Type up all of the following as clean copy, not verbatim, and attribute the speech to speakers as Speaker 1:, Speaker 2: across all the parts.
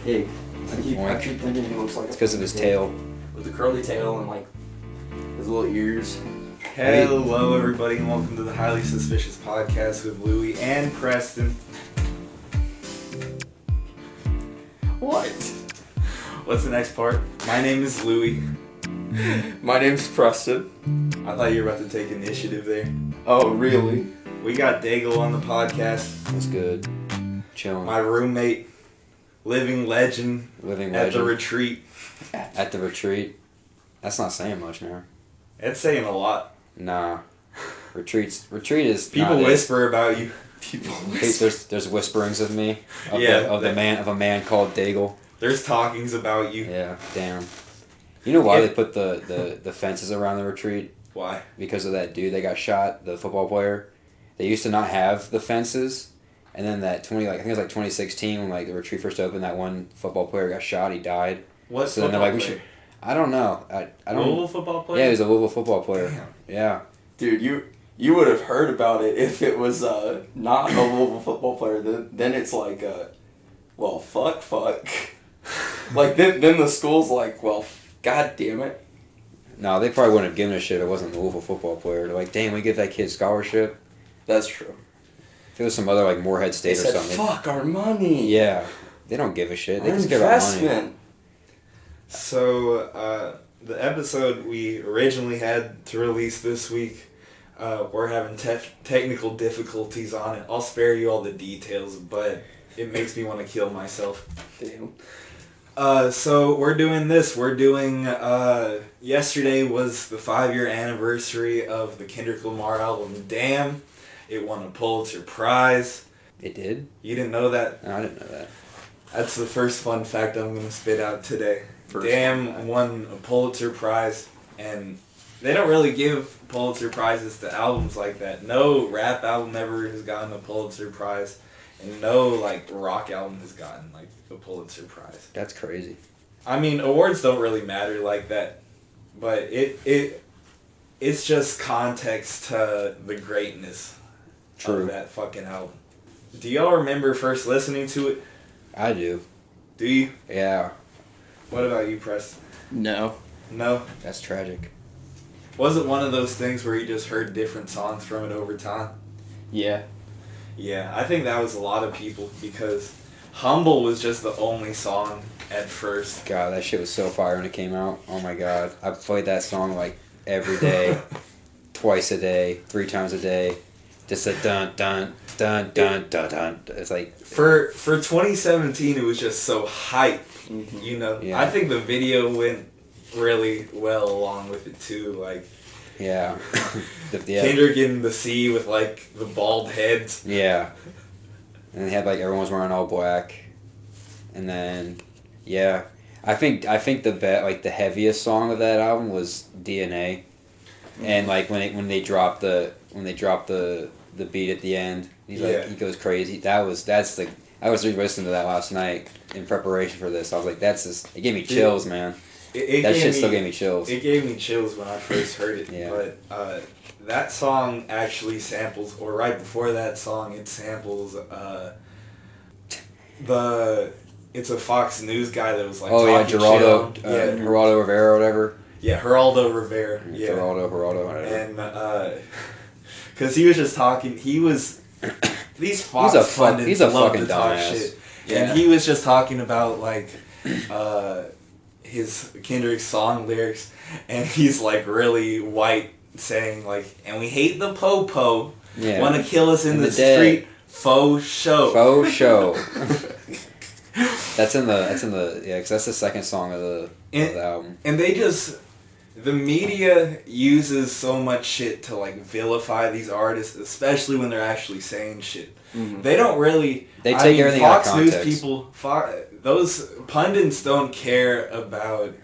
Speaker 1: pig. I keep thinking he looks like
Speaker 2: It's because of his tail.
Speaker 1: with the curly tail and like his little ears.
Speaker 3: Hello, everybody, and welcome to the Highly Suspicious Podcast with Louie and Preston.
Speaker 1: What?
Speaker 3: What's the next part? My name is Louie.
Speaker 1: My name's Preston.
Speaker 3: I thought you were about to take initiative there.
Speaker 1: Oh, really?
Speaker 3: We got Daigle on the podcast.
Speaker 2: That's good. Chilling.
Speaker 3: My roommate, living legend, at the retreat.
Speaker 2: At the retreat? That's not saying much now.
Speaker 3: It's saying a lot.
Speaker 2: Nah. Retreat is
Speaker 3: People
Speaker 2: not
Speaker 3: whisper about you.
Speaker 1: People
Speaker 2: There's whisperings of me. Of
Speaker 3: Yeah,
Speaker 2: a man called Daigle.
Speaker 3: There's talkings about you.
Speaker 2: Yeah, damn. You know why they put the fences around the retreat?
Speaker 3: Why?
Speaker 2: Because of that dude that got shot, the football player. They used to not have the fences, and then I think it was 2016 when the retreat first opened. That one football player got shot. He died.
Speaker 3: What
Speaker 2: So then they're
Speaker 3: football
Speaker 2: like,
Speaker 3: player?
Speaker 2: I don't know. I don't.
Speaker 3: Louisville football player?
Speaker 2: Yeah, he was a Louisville football player.
Speaker 3: Damn.
Speaker 2: Yeah.
Speaker 1: Dude, you would have heard about it if it was not a Louisville football player. Then it's like, well, fuck. Like then the school's like, well, god damn it.
Speaker 2: No, they probably wouldn't have given a shit if it wasn't a Louisville football player. They're like, damn, we give that kid scholarship.
Speaker 1: That's true.
Speaker 2: If it was some other Moorhead State
Speaker 1: They
Speaker 2: or
Speaker 1: said,
Speaker 2: something.
Speaker 1: fuck our money.
Speaker 2: Yeah. They don't give a shit. They
Speaker 1: Our
Speaker 2: just care about money.
Speaker 1: investment.
Speaker 3: So, the episode we originally had to release this week, we're having technical difficulties on it. I'll spare you all the details, but it makes me want to kill myself.
Speaker 1: Damn.
Speaker 3: So we're doing this. We're doing, yesterday was the 5-year anniversary of the Kendrick Lamar album, Damn. It won a Pulitzer Prize.
Speaker 2: It did?
Speaker 3: You didn't know that?
Speaker 2: No, I didn't know that.
Speaker 3: That's the first fun fact I'm going to spit out today.
Speaker 1: First
Speaker 3: Damn won a Pulitzer Prize, and they don't really give Pulitzer Prizes to albums like that. No rap album ever has gotten a Pulitzer Prize, and no rock album has gotten a Pulitzer Prize.
Speaker 2: That's crazy.
Speaker 3: I mean, awards don't really matter like that, but it's just context to the greatness
Speaker 2: True.
Speaker 3: of that fucking album. Do y'all remember first listening to it?
Speaker 2: I do.
Speaker 3: Do you?
Speaker 2: Yeah.
Speaker 3: What about you, Preston?
Speaker 1: No.
Speaker 3: No?
Speaker 2: That's tragic.
Speaker 3: Was it one of those things where you just heard different songs from it over time?
Speaker 1: Yeah.
Speaker 3: Yeah, I think that was a lot of people because Humble was just the only song at first.
Speaker 2: God, that shit was so fire when it came out. Oh my god. I played that song every day, twice a day, 3 times a day. Just a dun dun dun dun dun dun. It's
Speaker 3: For 2017, it was just so hype, you know?
Speaker 2: Yeah.
Speaker 3: I think the video went really well along with it too,
Speaker 2: yeah.
Speaker 3: Kendrick in the sea with the bald heads.
Speaker 2: Yeah. And they had everyone was wearing all black. And then yeah. I think the heaviest song of that album was DNA. And when they dropped the beat at the end, he goes crazy. I was re-listening to that last night in preparation for this. I was like, it gave me chills, man. That shit still gave me chills.
Speaker 3: It gave me chills when I first heard it.
Speaker 2: Yeah.
Speaker 3: But that song actually samples, or right before that song, it samples it's a Fox News guy that was
Speaker 2: Geraldo,
Speaker 3: shit.
Speaker 2: Geraldo Rivera or whatever.
Speaker 3: Yeah, Geraldo Rivera. Yeah.
Speaker 2: Geraldo, whatever.
Speaker 3: And because he was just talking, these Fox pundits love to talk
Speaker 2: dumbass.
Speaker 3: shit.
Speaker 1: Yeah.
Speaker 3: And he was just talking about his Kendrick song lyrics, and he's really white, saying and we hate the po-po,
Speaker 2: Yeah.
Speaker 3: want to kill us in the
Speaker 2: dead.
Speaker 3: street, faux show.
Speaker 2: Faux show. That's in the because that's the second song of the album.
Speaker 3: And the media uses so much shit to vilify these artists, especially when they're actually saying shit.
Speaker 1: Mm-hmm.
Speaker 3: They don't really.
Speaker 2: They take everything out of
Speaker 3: Fox News
Speaker 2: context.
Speaker 3: people, those pundits don't care about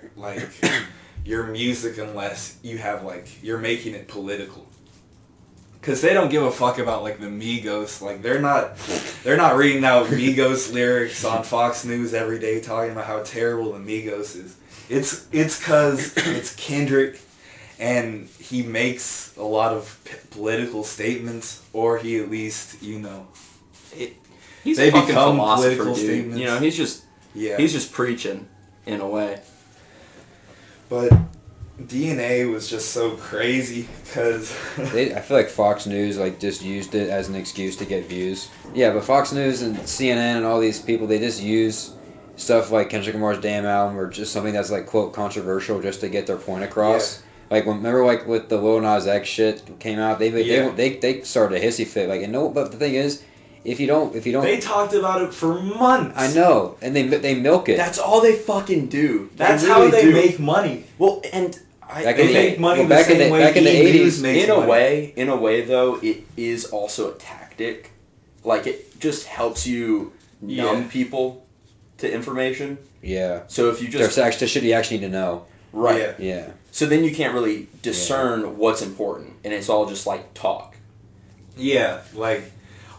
Speaker 3: your music unless you have you're making it political. Cause they don't give a fuck about the Migos. They're not reading out Migos lyrics on Fox News every day talking about how terrible the Migos is. It's cause it's Kendrick, and he makes a lot of political statements, or he at least
Speaker 1: He's
Speaker 3: they
Speaker 1: a fucking
Speaker 3: become
Speaker 1: philosopher,
Speaker 3: political
Speaker 1: dude.
Speaker 3: statements.
Speaker 1: You know, he's just
Speaker 3: Yeah.
Speaker 1: He's just preaching, in a way.
Speaker 3: But DNA was just so crazy because
Speaker 2: I feel like Fox News like just used it as an excuse to get views. Yeah, but Fox News and CNN and all these people, they just use stuff like Kendrick Lamar's damn album or just something that's like quote controversial just to get their point across. Like remember like with the Lil Nas X shit came out, they started a hissy fit but the thing is, if you don't
Speaker 3: they talked about it for months.
Speaker 2: I know, and they milk it.
Speaker 1: That's all they fucking do.
Speaker 3: That's how they make money.
Speaker 1: Well, and
Speaker 3: they make money the same way
Speaker 2: back in the 80s.
Speaker 1: In a way, though, it is also a tactic. Like, it just helps you numb people to information.
Speaker 2: Yeah.
Speaker 1: So if you just...
Speaker 2: There's actually shit you actually need to know.
Speaker 1: Right.
Speaker 2: Yeah.
Speaker 1: So then you can't really discern what's important, and it's all just, like, talk.
Speaker 3: Yeah, like,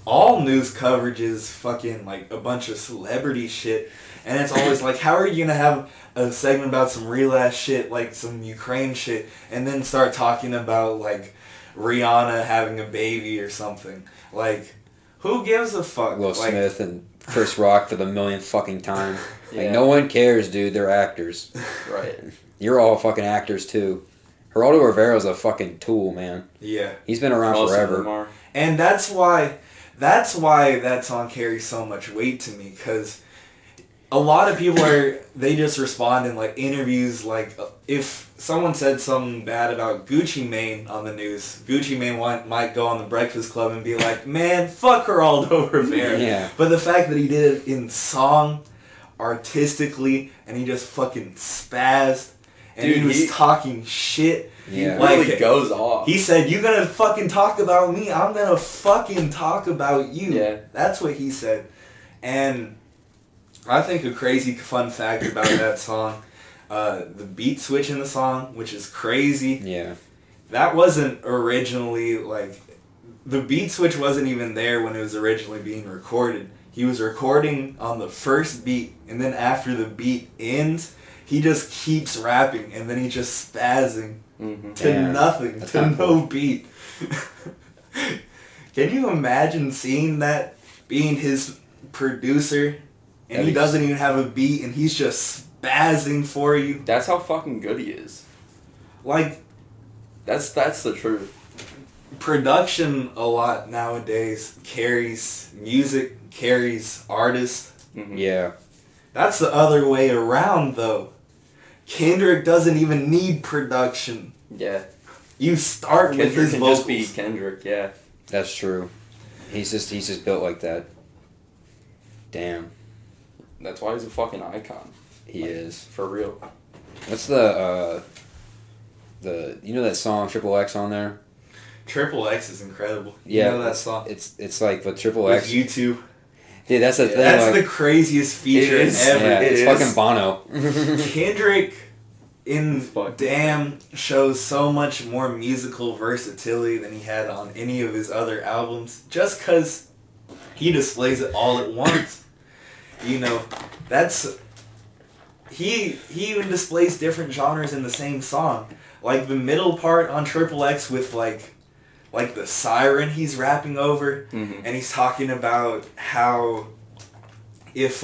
Speaker 3: all news coverage is fucking, like, a bunch of celebrity shit, and it's always like, how are you gonna have a segment about some real ass shit, like some Ukraine shit, and then start talking about like Rihanna having a baby or something? Like, who gives a fuck?
Speaker 2: Will Smith and Chris Rock for the millionth fucking time. Like,
Speaker 1: Yeah.
Speaker 2: no one cares, dude. They're actors.
Speaker 1: Right.
Speaker 2: You're all fucking actors too. Geraldo Rivera's a fucking tool, man.
Speaker 3: Yeah.
Speaker 2: He's been around
Speaker 1: Most of them
Speaker 2: forever.
Speaker 1: are.
Speaker 3: And that's why that song carries so much weight to me, because a lot of people they just respond in like interviews, like if someone said something bad about Gucci Mane on the news, Gucci Mane might go on the Breakfast Club and be like, man, fuck Geraldo Rivera.
Speaker 2: Yeah.
Speaker 3: But the fact that he did it in song, artistically, and he just fucking spazzed, and
Speaker 1: Dude,
Speaker 3: he was talking shit.
Speaker 2: Yeah.
Speaker 1: He really goes off.
Speaker 3: He said, you gonna fucking talk about me, I'm gonna fucking talk about you.
Speaker 1: Yeah.
Speaker 3: That's what he said. And I think a crazy fun fact about that song, the beat switch in the song, which is crazy.
Speaker 2: Yeah.
Speaker 3: That wasn't originally, like, the beat switch wasn't even there when it was originally being recorded. He was recording on the first beat, and then after the beat ends, he just keeps rapping, and then he just spazzing to nothing,
Speaker 2: That's
Speaker 3: to
Speaker 2: not
Speaker 3: no
Speaker 2: cool.
Speaker 3: beat. Can you imagine seeing that, being his producer, and he doesn't even have a beat, and he's just spazzing for you?
Speaker 1: That's how fucking good he is.
Speaker 3: Like,
Speaker 1: That's the truth.
Speaker 3: production a lot nowadays carries music, carries artists.
Speaker 1: Mm-hmm.
Speaker 2: Yeah.
Speaker 3: That's the other way around, though. Kendrick doesn't even need production.
Speaker 1: Yeah.
Speaker 3: You start
Speaker 1: Kendrick
Speaker 3: with his
Speaker 1: can
Speaker 3: vocals.
Speaker 1: just be Kendrick, yeah.
Speaker 2: That's true. He's just built like that. Damn.
Speaker 1: That's why he's a fucking icon.
Speaker 2: He is.
Speaker 1: For real.
Speaker 2: What's the you know that song Triple X on there?
Speaker 3: Triple X is incredible.
Speaker 2: Yeah.
Speaker 3: You know that song?
Speaker 2: It's like with Triple
Speaker 3: With
Speaker 2: X.
Speaker 3: YouTube.
Speaker 2: Dude, that's the thing.
Speaker 3: That's
Speaker 2: like,
Speaker 3: the craziest feature
Speaker 1: It is.
Speaker 3: ever.
Speaker 2: yeah,
Speaker 1: it
Speaker 2: it's
Speaker 1: is.
Speaker 2: fucking Bono.
Speaker 3: Kendrick in
Speaker 1: Fuck.
Speaker 3: Damn shows so much more musical versatility than he had on any of his other albums, just because he displays it all at once. You know, that's... He even displays different genres in the same song. Like the middle part on Triple X with like the siren he's rapping over, and he's talking about how if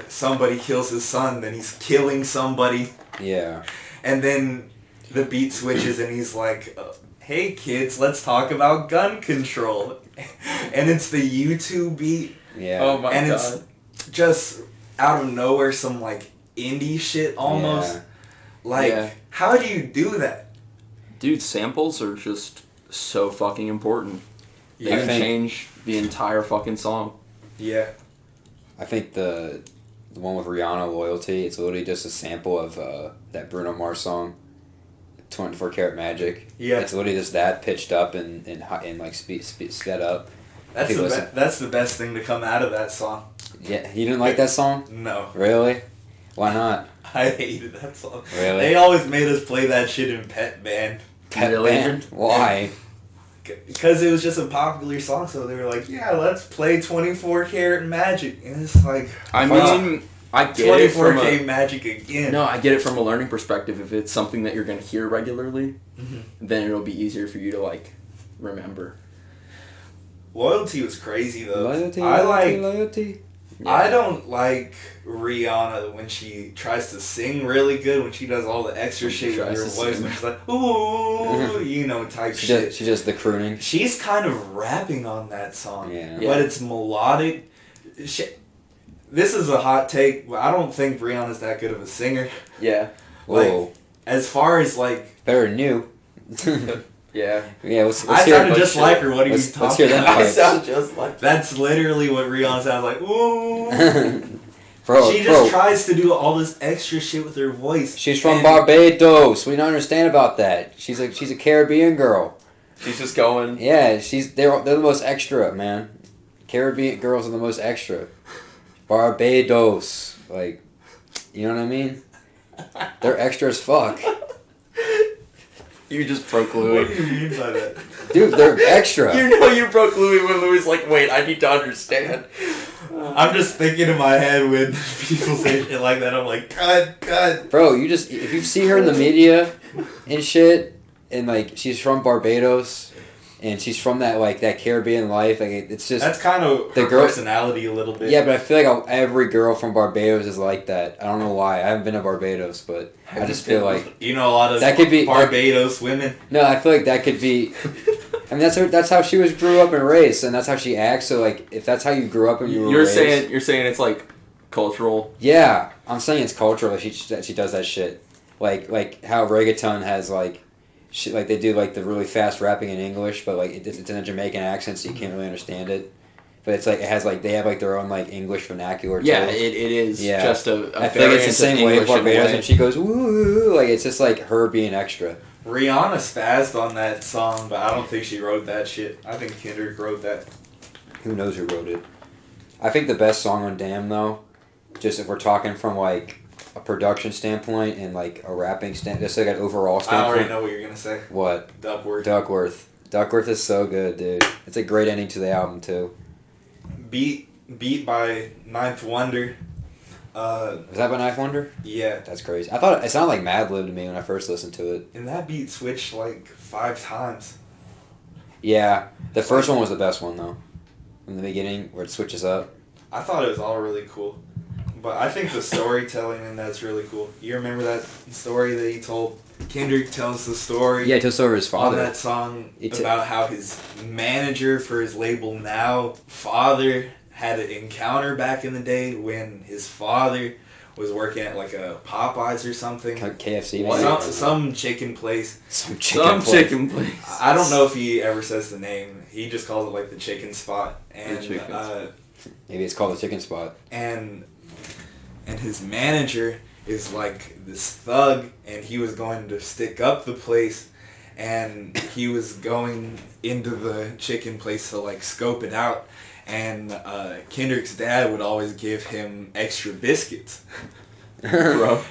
Speaker 3: somebody kills his son, then he's killing somebody.
Speaker 2: Yeah.
Speaker 3: And then the beat switches and he's like, hey kids, let's talk about gun control. And it's the YouTube beat.
Speaker 2: Yeah.
Speaker 1: Oh my
Speaker 3: And
Speaker 1: god.
Speaker 3: it's just out of nowhere some like indie shit almost.
Speaker 2: Yeah.
Speaker 3: Like,
Speaker 1: Yeah.
Speaker 3: how do you do that?
Speaker 1: Dude, samples are just so fucking important. They
Speaker 3: Yeah.
Speaker 1: can change the entire fucking song.
Speaker 3: Yeah.
Speaker 2: I think the one with Rihanna, Loyalty, it's literally just a sample of that Bruno Mars song, 24 Karat Magic.
Speaker 3: Yeah.
Speaker 2: It's literally just that pitched up and like sped up.
Speaker 3: That's
Speaker 2: Okay,
Speaker 3: the
Speaker 2: listen.
Speaker 3: that's the best thing to come out of that song.
Speaker 2: Yeah, you didn't like that song?
Speaker 3: No.
Speaker 2: Really? Why not?
Speaker 3: I hated that song.
Speaker 2: Really?
Speaker 3: They always made us play that shit in Pet Band.
Speaker 2: Pet
Speaker 1: Really?
Speaker 2: Band? Why?
Speaker 3: Because it was just a popular song, so they were like, yeah, let's play 24 Karat Magic. And it's like,
Speaker 1: I
Speaker 3: fuck,
Speaker 1: mean, I get it from
Speaker 3: 24K
Speaker 1: a...
Speaker 3: Magic again.
Speaker 1: No, I get it from a learning perspective. If it's something that you're going to hear regularly,
Speaker 3: Mhm.
Speaker 1: then it'll be easier for you to, like, remember.
Speaker 3: Loyalty was crazy, though.
Speaker 2: Loyalty,
Speaker 3: I
Speaker 2: loyalty,
Speaker 3: like...
Speaker 2: loyalty.
Speaker 3: I don't like Rihanna when she tries to sing really good, when she does all the extra shit with her voice, when she's like, ooh, you know, type shit.
Speaker 2: She does the crooning.
Speaker 3: She's kind of rapping on that song,
Speaker 2: Yeah.
Speaker 3: but it's melodic. This is a hot take, but I don't think Rihanna's that good of a singer.
Speaker 1: Yeah.
Speaker 2: Whoa.
Speaker 3: Like, as far as like...
Speaker 2: Better than you.
Speaker 1: Yeah.
Speaker 2: Yeah, let's
Speaker 3: I
Speaker 2: hear
Speaker 3: sounded just like her. What are you
Speaker 2: let's
Speaker 3: talking
Speaker 2: hear that
Speaker 3: about?
Speaker 1: I sound just like.
Speaker 3: That's literally what Rihanna sounds like. Ooh.
Speaker 2: Bro,
Speaker 3: She just tries to do all this extra shit with her voice.
Speaker 2: She's from Barbados. We don't understand about that. She's a Caribbean girl.
Speaker 1: She's just going.
Speaker 2: Yeah, they're the most extra, man. Caribbean girls are the most extra. Barbados, like, you know what I mean? They're extra as fuck.
Speaker 1: You just broke
Speaker 3: What
Speaker 1: Louis.
Speaker 3: do you mean by that?
Speaker 2: Dude, they're extra.
Speaker 1: You know you broke Louis when Louis like, wait, I need to understand.
Speaker 3: I'm just thinking in my head when people say shit like that, I'm like, cut.
Speaker 2: Bro, if you see her in the media and shit, and like she's from Barbados, and she's from that Caribbean life, like it's just
Speaker 3: That's kind of
Speaker 2: the
Speaker 3: her
Speaker 2: girl-
Speaker 3: personality a little bit.
Speaker 2: yeah. But I feel like every girl from Barbados is like that. I don't know why. I haven't been to Barbados, but I just feel like
Speaker 3: You know a lot of
Speaker 2: That could be-
Speaker 3: Barbados women.
Speaker 2: no. I feel like that could be. I mean, that's how she grew up and raised, and that's how she acts. So like, if that's how you grew up and you were
Speaker 1: You're
Speaker 2: raised,
Speaker 1: saying it's like cultural.
Speaker 2: yeah, I'm saying it's cultural. Like she does that shit, like how reggaeton has like. Shit, like they do like the really fast rapping in English, but like it's in a Jamaican accent, so you can't really understand it. But it's like it has like they have like their own like English vernacular.
Speaker 1: Yeah,
Speaker 2: too.
Speaker 1: it is.
Speaker 2: Yeah.
Speaker 1: Just a
Speaker 2: I feel like it's the
Speaker 1: variant
Speaker 2: same
Speaker 1: of
Speaker 2: way with
Speaker 1: English in a
Speaker 2: Barbados,
Speaker 1: way.
Speaker 2: and she goes woo, like it's just like her being extra.
Speaker 3: Rihanna spazzed on that song, but I don't think she wrote that shit. I think Kendrick wrote that.
Speaker 2: Who knows who wrote it? I think the best song on Damn though, just if we're talking from like a production standpoint and like a rapping standpoint, just like an overall
Speaker 3: I
Speaker 2: standpoint.
Speaker 3: already know what you're gonna say.
Speaker 2: What?
Speaker 3: Duckworth.
Speaker 2: Duckworth is so good, dude. It's a great ending to the album too.
Speaker 3: Beat by Ninth Wonder.
Speaker 2: Was that by Knife Wonder?
Speaker 3: Yeah.
Speaker 2: That's crazy. I thought it sounded like Madlib to me when I first listened to it.
Speaker 3: And that beat switched like 5 times.
Speaker 2: Yeah, the first one was the best one though. In the beginning, where it switches up.
Speaker 3: I thought it was all really cool. But I think the storytelling in that's really cool. You remember that story that he told? Kendrick tells the story
Speaker 2: Yeah, he tells over his
Speaker 3: on
Speaker 2: father.
Speaker 3: that song about how his manager for his label now, father, had an encounter back in the day when his father was working at like a Popeyes or something.
Speaker 2: Like KFC. maybe?
Speaker 3: Some chicken place.
Speaker 2: Some chicken place.
Speaker 3: I don't know if he ever says the name. He just calls it like the chicken spot. And
Speaker 2: Maybe it's called the chicken spot.
Speaker 3: and his manager is like this thug, and he was going to stick up the place, and he was going into the chicken place to like scope it out, and Kendrick's dad would always give him extra biscuits.
Speaker 1: Bro.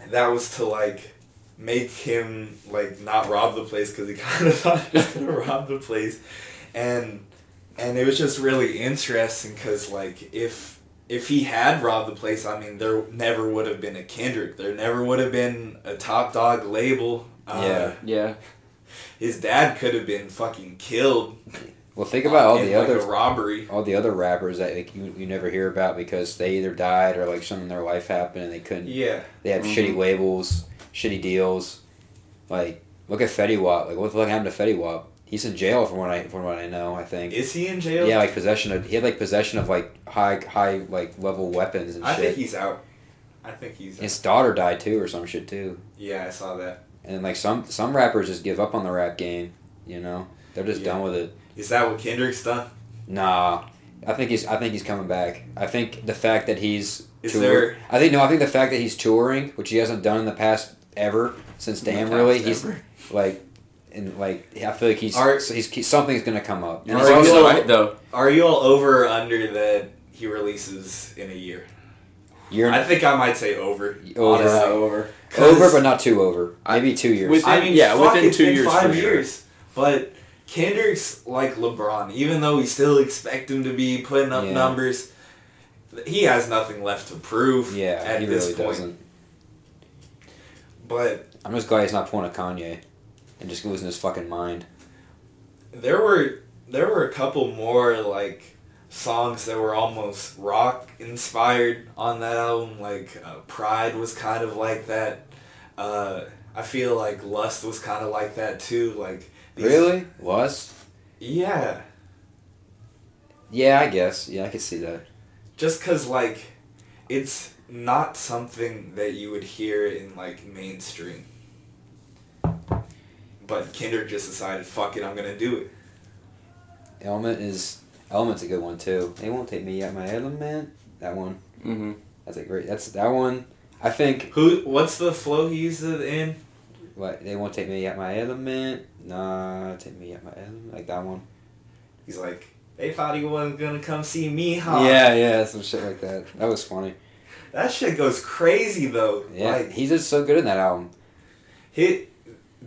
Speaker 3: That was to like make him like not rob the place, because he kind of thought he was gonna rob the place, and it was just really interesting because like if he had robbed the place, I mean, there never would have been a Kendrick. There never would have been a Top Dog label.
Speaker 1: Yeah.
Speaker 3: His dad could have been fucking killed.
Speaker 2: Well, think about all
Speaker 3: in,
Speaker 2: the
Speaker 3: like,
Speaker 2: other
Speaker 3: a robbery.
Speaker 2: all the other rappers that like you never hear about because they either died or like something in their life happened and they couldn't.
Speaker 3: Yeah.
Speaker 2: They have shitty labels, shitty deals. Like look at Fetty Wap. Like what the fuck happened to Fetty Wap? He's in jail from what I know. I think.
Speaker 3: Is he in jail?
Speaker 2: Yeah, like he had possession of like high like level weapons and shit.
Speaker 3: I think he's out.
Speaker 2: His daughter died too or some shit too.
Speaker 3: Yeah, I saw that.
Speaker 2: And like some rappers just give up on the rap game. You know, they're just done with it.
Speaker 3: Is that what Kendrick's done?
Speaker 2: Nah, I think he's coming back. I think the fact that he's I think the fact that he's touring, which he hasn't done in the past ever since Damn really. He's like. And like I feel like he's something's gonna come up.
Speaker 1: And he's also right though.
Speaker 3: Are you all over or under that he releases in a year? I think I might say over.
Speaker 2: Over, but not too over. Maybe 2 years.
Speaker 1: Within 2 years.
Speaker 3: 5 years. But Kendrick's like LeBron. Even though we still expect him to be putting up numbers, he has nothing left to prove.
Speaker 2: Yeah,
Speaker 3: at
Speaker 2: he
Speaker 3: this
Speaker 2: really
Speaker 3: point.
Speaker 2: doesn't.
Speaker 3: But
Speaker 2: I'm just glad he's not pulling a Kanye. And just losing his fucking mind.
Speaker 3: There were a couple more like songs that were almost rock inspired on that album. Like Pride was kind of like that. I feel like Lust was kind of like that too. Like
Speaker 2: Really? Lust?
Speaker 3: Yeah.
Speaker 2: Yeah, I guess. Yeah, I could see that.
Speaker 3: Just cause like it's not something that you would hear in like mainstream. But Kendrick just decided, fuck it, I'm gonna do it.
Speaker 2: Element's a good one too. They won't take me out my element. That one.
Speaker 1: Mm-hmm.
Speaker 2: That's that one. I think.
Speaker 3: What's the flow he used it in?
Speaker 2: What, they won't take me out my element. Nah, take me out my element. Like that one.
Speaker 3: He's like, they thought he wasn't gonna come see me, huh?
Speaker 2: Yeah, some shit like that. That was funny.
Speaker 3: That shit goes crazy though.
Speaker 2: Yeah,
Speaker 3: Like,
Speaker 2: he's just so good in that album.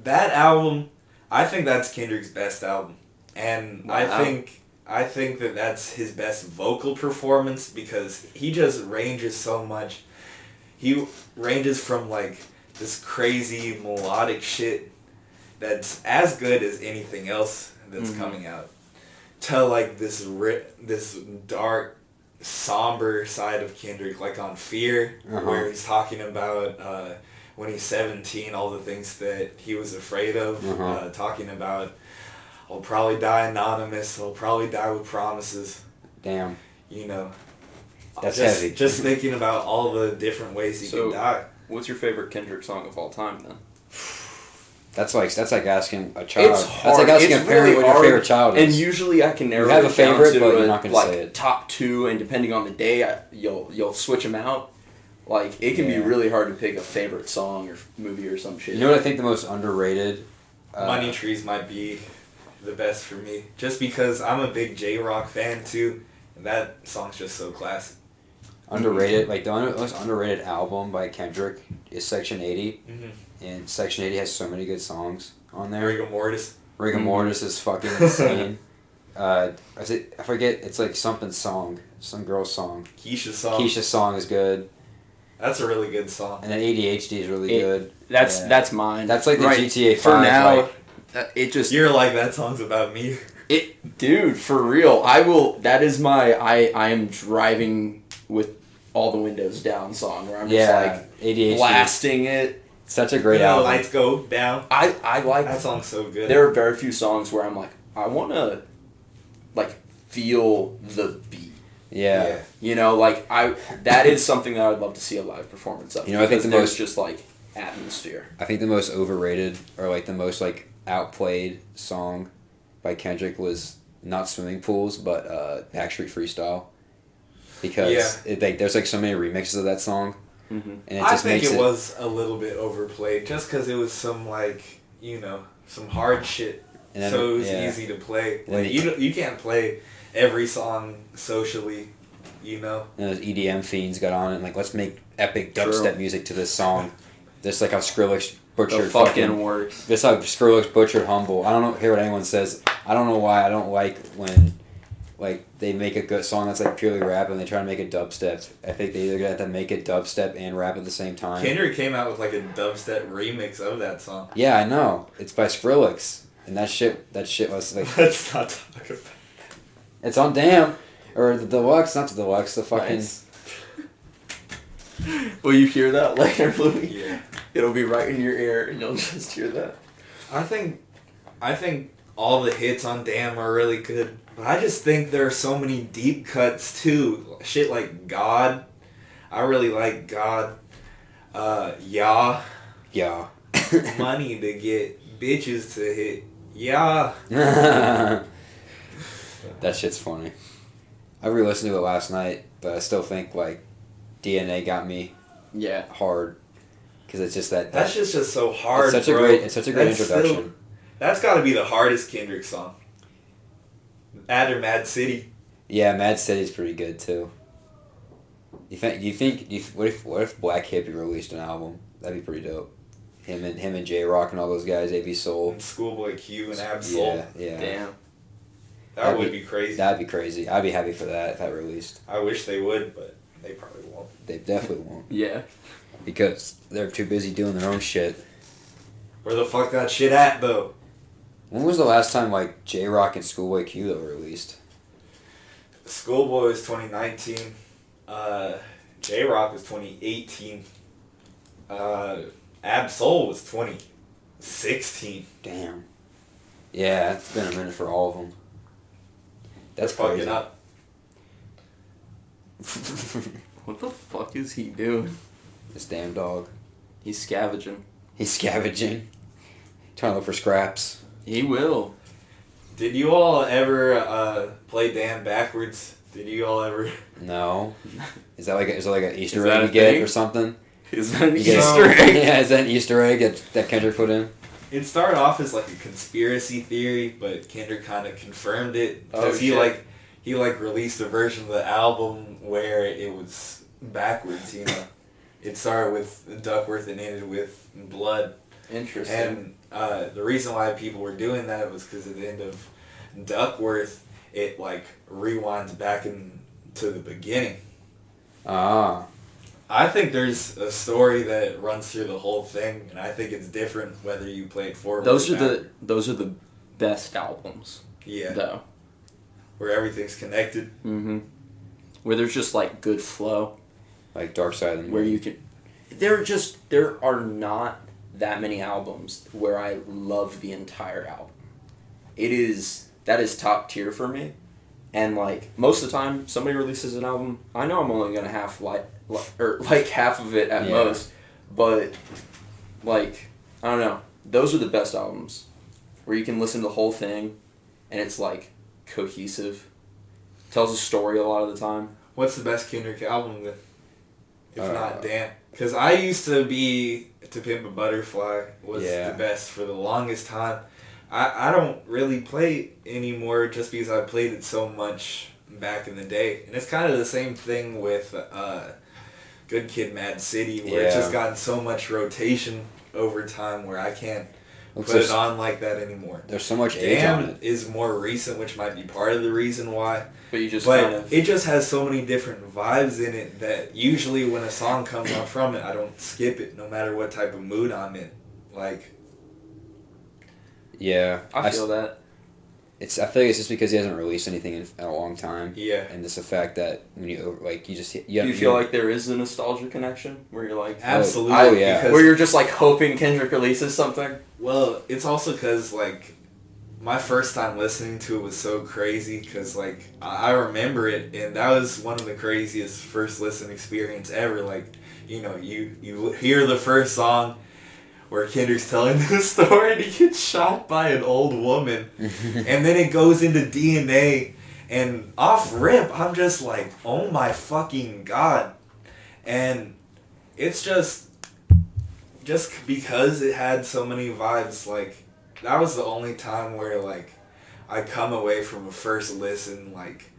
Speaker 3: That album, I think that's Kendrick's best album, and
Speaker 1: Wow.
Speaker 3: I think that that's his best vocal performance because he just ranges so much. He ranges from like this crazy melodic shit that's as good as anything else that's coming out to like this dark, somber side of Kendrick, like on Fear, where he's talking about when he's 17, all the things that he was afraid of, talking about, I'll probably die anonymous, I'll probably die with promises.
Speaker 2: Damn.
Speaker 3: You know.
Speaker 2: That's
Speaker 3: just,
Speaker 2: heavy.
Speaker 3: Just thinking about all the different ways he can die.
Speaker 1: What's your favorite Kendrick song of all time then?
Speaker 2: That's like asking a child.
Speaker 1: It's hard.
Speaker 2: That's like asking
Speaker 1: It's
Speaker 2: a parent
Speaker 1: really
Speaker 2: what your
Speaker 1: hard,
Speaker 2: favorite child is.
Speaker 1: And usually I can narrow
Speaker 2: You have
Speaker 1: it
Speaker 2: a favorite,
Speaker 1: down to
Speaker 2: but you're not gonna
Speaker 1: like
Speaker 2: say it.
Speaker 1: top two, and depending on the day, you'll switch them out. Like it can be really hard to pick a favorite song or movie or some shit.
Speaker 2: You know what I think the most underrated?
Speaker 3: Money Trees might be the best for me, just because I'm a big J-Rock fan too, and that song's just so classic.
Speaker 2: Underrated, like the most underrated album by Kendrick is Section 80, and Section 80 has so many good songs on there.
Speaker 3: Rigor Mortis.
Speaker 2: Rigor Mortis is fucking insane. I forget, it's like something song, some girl's song.
Speaker 3: Keisha's song.
Speaker 2: Keisha's song is good.
Speaker 3: That's a really good song.
Speaker 2: And then ADHD is really good.
Speaker 1: That's mine.
Speaker 2: That's like the GTA 5.
Speaker 1: For now,
Speaker 2: like,
Speaker 1: it just...
Speaker 3: You're like, that song's about me.
Speaker 1: Dude, for real. That is my I am driving with all the windows down song where I'm just like
Speaker 2: ADHD.
Speaker 1: blasting it.
Speaker 2: Such a great album.
Speaker 3: Lights go down.
Speaker 1: I like
Speaker 3: that song's so good.
Speaker 1: There are very few songs where I'm like, I want to like feel the beat.
Speaker 2: Yeah.
Speaker 1: You know, like that is something that I would love to see a live performance of.
Speaker 2: You know, I think
Speaker 1: there's just like atmosphere.
Speaker 2: I think the most overrated or like the most like outplayed song by Kendrick was not Swimming Pools, but Backstreet Freestyle. Because there's like so many remixes of that song, and it just
Speaker 3: I think
Speaker 2: makes
Speaker 3: it was a little bit overplayed, just because it was some like some hard shit, and then, so it was easy to play. Like you can't play every song socially, you know.
Speaker 2: And those EDM fiends got on it and like, let's make epic dubstep music to this song. Just like how Skrillex butchered
Speaker 1: fucking works.
Speaker 2: Just how Skrillex butchered Humble. I don't hear what anyone says. I don't know why I don't like when like they make a good song that's like purely rap and they try to make it dubstep. I think they either have to make it dubstep and rap at the same time.
Speaker 3: Kendrick came out with like a dubstep remix of that song.
Speaker 2: Yeah, I know. It's by Skrillex. And that shit was like...
Speaker 3: Let's not talk about that.
Speaker 2: It's on Damn. Or the Deluxe, not the Deluxe, the fucking...
Speaker 1: Nice. Will you hear that later, Louis?
Speaker 3: Yeah.
Speaker 1: It'll be right in your ear and you'll just hear that.
Speaker 3: I think all the hits on Damn are really good. But I just think there are so many deep cuts too. Shit like God. I really like God. Yeah.
Speaker 2: Yeah.
Speaker 3: Money to get bitches to hit. Yeah.
Speaker 2: That shit's funny. I re-listened to it last night, but I still think like DNA got me hard. Because it's just that...
Speaker 3: That's just so hard,
Speaker 2: it's such a great introduction.
Speaker 3: That's got to be the hardest Kendrick song. That or Mad City.
Speaker 2: Yeah, Mad City's pretty good too. What if Black Hippie released an album? That'd be pretty dope. Him and J-Rock and all those guys, A.B. Soul.
Speaker 3: And Schoolboy Q and Ab Soul.
Speaker 2: Yeah.
Speaker 1: Damn.
Speaker 3: That would be crazy.
Speaker 2: That'd be crazy. I'd be happy for that if that released.
Speaker 3: I wish they would, but they probably won't.
Speaker 2: They definitely won't.
Speaker 1: Yeah.
Speaker 2: Because they're too busy doing their own shit.
Speaker 3: Where the fuck that shit at, though?
Speaker 2: When was the last time, like, J-Rock and Schoolboy Q, though, released?
Speaker 3: Schoolboy was 2019. J-Rock was 2018. Ab-Soul was 2016.
Speaker 2: Damn. Yeah, it's been a minute for all of them. That's
Speaker 3: They're fucking
Speaker 2: crazy.
Speaker 3: up.
Speaker 1: What the fuck is he doing?
Speaker 2: This damn dog.
Speaker 1: He's scavenging.
Speaker 2: He's scavenging. Trying to look for scraps.
Speaker 1: He will.
Speaker 3: Did you all ever play Dan backwards? Did you all ever?
Speaker 2: No. Is that like an Easter
Speaker 1: that
Speaker 2: egg
Speaker 1: a
Speaker 2: you get
Speaker 1: thing?
Speaker 2: or something?
Speaker 1: Is that an
Speaker 2: You get-
Speaker 1: Easter egg?
Speaker 2: Yeah, is that an Easter egg that Kendrick put in?
Speaker 3: It started off as like a conspiracy theory, but Kendrick kind of confirmed it
Speaker 1: Oh,
Speaker 3: because he
Speaker 1: shit.
Speaker 3: released a version of the album where it was backwards. You know, it started with Duckworth and ended with Blood.
Speaker 1: Interesting.
Speaker 3: And the reason why people were doing that was because at the end of Duckworth, it like rewinds back into the beginning.
Speaker 2: Ah.
Speaker 3: I think there's a story that runs through the whole thing, and I think it's different whether you play it forward.
Speaker 1: Those
Speaker 3: or
Speaker 1: are
Speaker 3: backward.
Speaker 1: the best albums,
Speaker 3: Yeah,
Speaker 1: though.
Speaker 3: where everything's connected.
Speaker 1: Mm-hmm. Where there's just like good flow.
Speaker 2: Like Dark Side of the
Speaker 1: Where
Speaker 2: Moon.
Speaker 1: you can. There are not that many albums where I love the entire album. That is top tier for me. And like most of the time somebody releases an album, I know I'm only gonna have like half of it at
Speaker 2: Yeah.
Speaker 1: most. But like I don't know. Those are the best albums. Where you can listen to the whole thing and it's like cohesive. Tells a story a lot of the time.
Speaker 3: What's the best Kendrick album then? If
Speaker 2: Uh,
Speaker 3: not Dan. Because I used to be To Pimp a Butterfly was
Speaker 2: Yeah.
Speaker 3: the best for the longest time. I don't really play anymore just because I played it so much back in the day. And it's kind of the same thing with Good Kid, Mad City, where it's
Speaker 2: Yeah.
Speaker 3: just gotten so much rotation over time where I can't
Speaker 2: Looks
Speaker 3: put
Speaker 2: like
Speaker 3: it on like that anymore.
Speaker 2: There's so much age on
Speaker 3: Damn
Speaker 2: it.
Speaker 3: is more recent, which might be part of the reason why.
Speaker 1: But you just
Speaker 3: But
Speaker 1: kind of
Speaker 3: it just has so many different vibes in it that usually when a song comes on from it, I don't skip it no matter what type of mood I'm in. Like,
Speaker 2: Yeah.
Speaker 1: I feel that.
Speaker 2: I feel like it's just because he hasn't released anything in a long time.
Speaker 3: yeah.
Speaker 2: And just the fact that when you like you just
Speaker 1: Do you feel like there is a nostalgia connection where you're like
Speaker 3: Absolutely.
Speaker 2: Oh, yeah.
Speaker 3: Because,
Speaker 1: where you're just like hoping Kendrick releases something?
Speaker 3: well, it's also because, like, my first time listening to it was so crazy because, like, I remember it, and that was one of the craziest first listen experience ever. Like, you know, you hear the first song where Kendrick's telling the story and he gets shot by an old woman, and then it goes into DNA, and off rip, I'm just like, oh my fucking god. And it's just because it had so many vibes, like, that was the only time where, like, I come away from a first listen, like,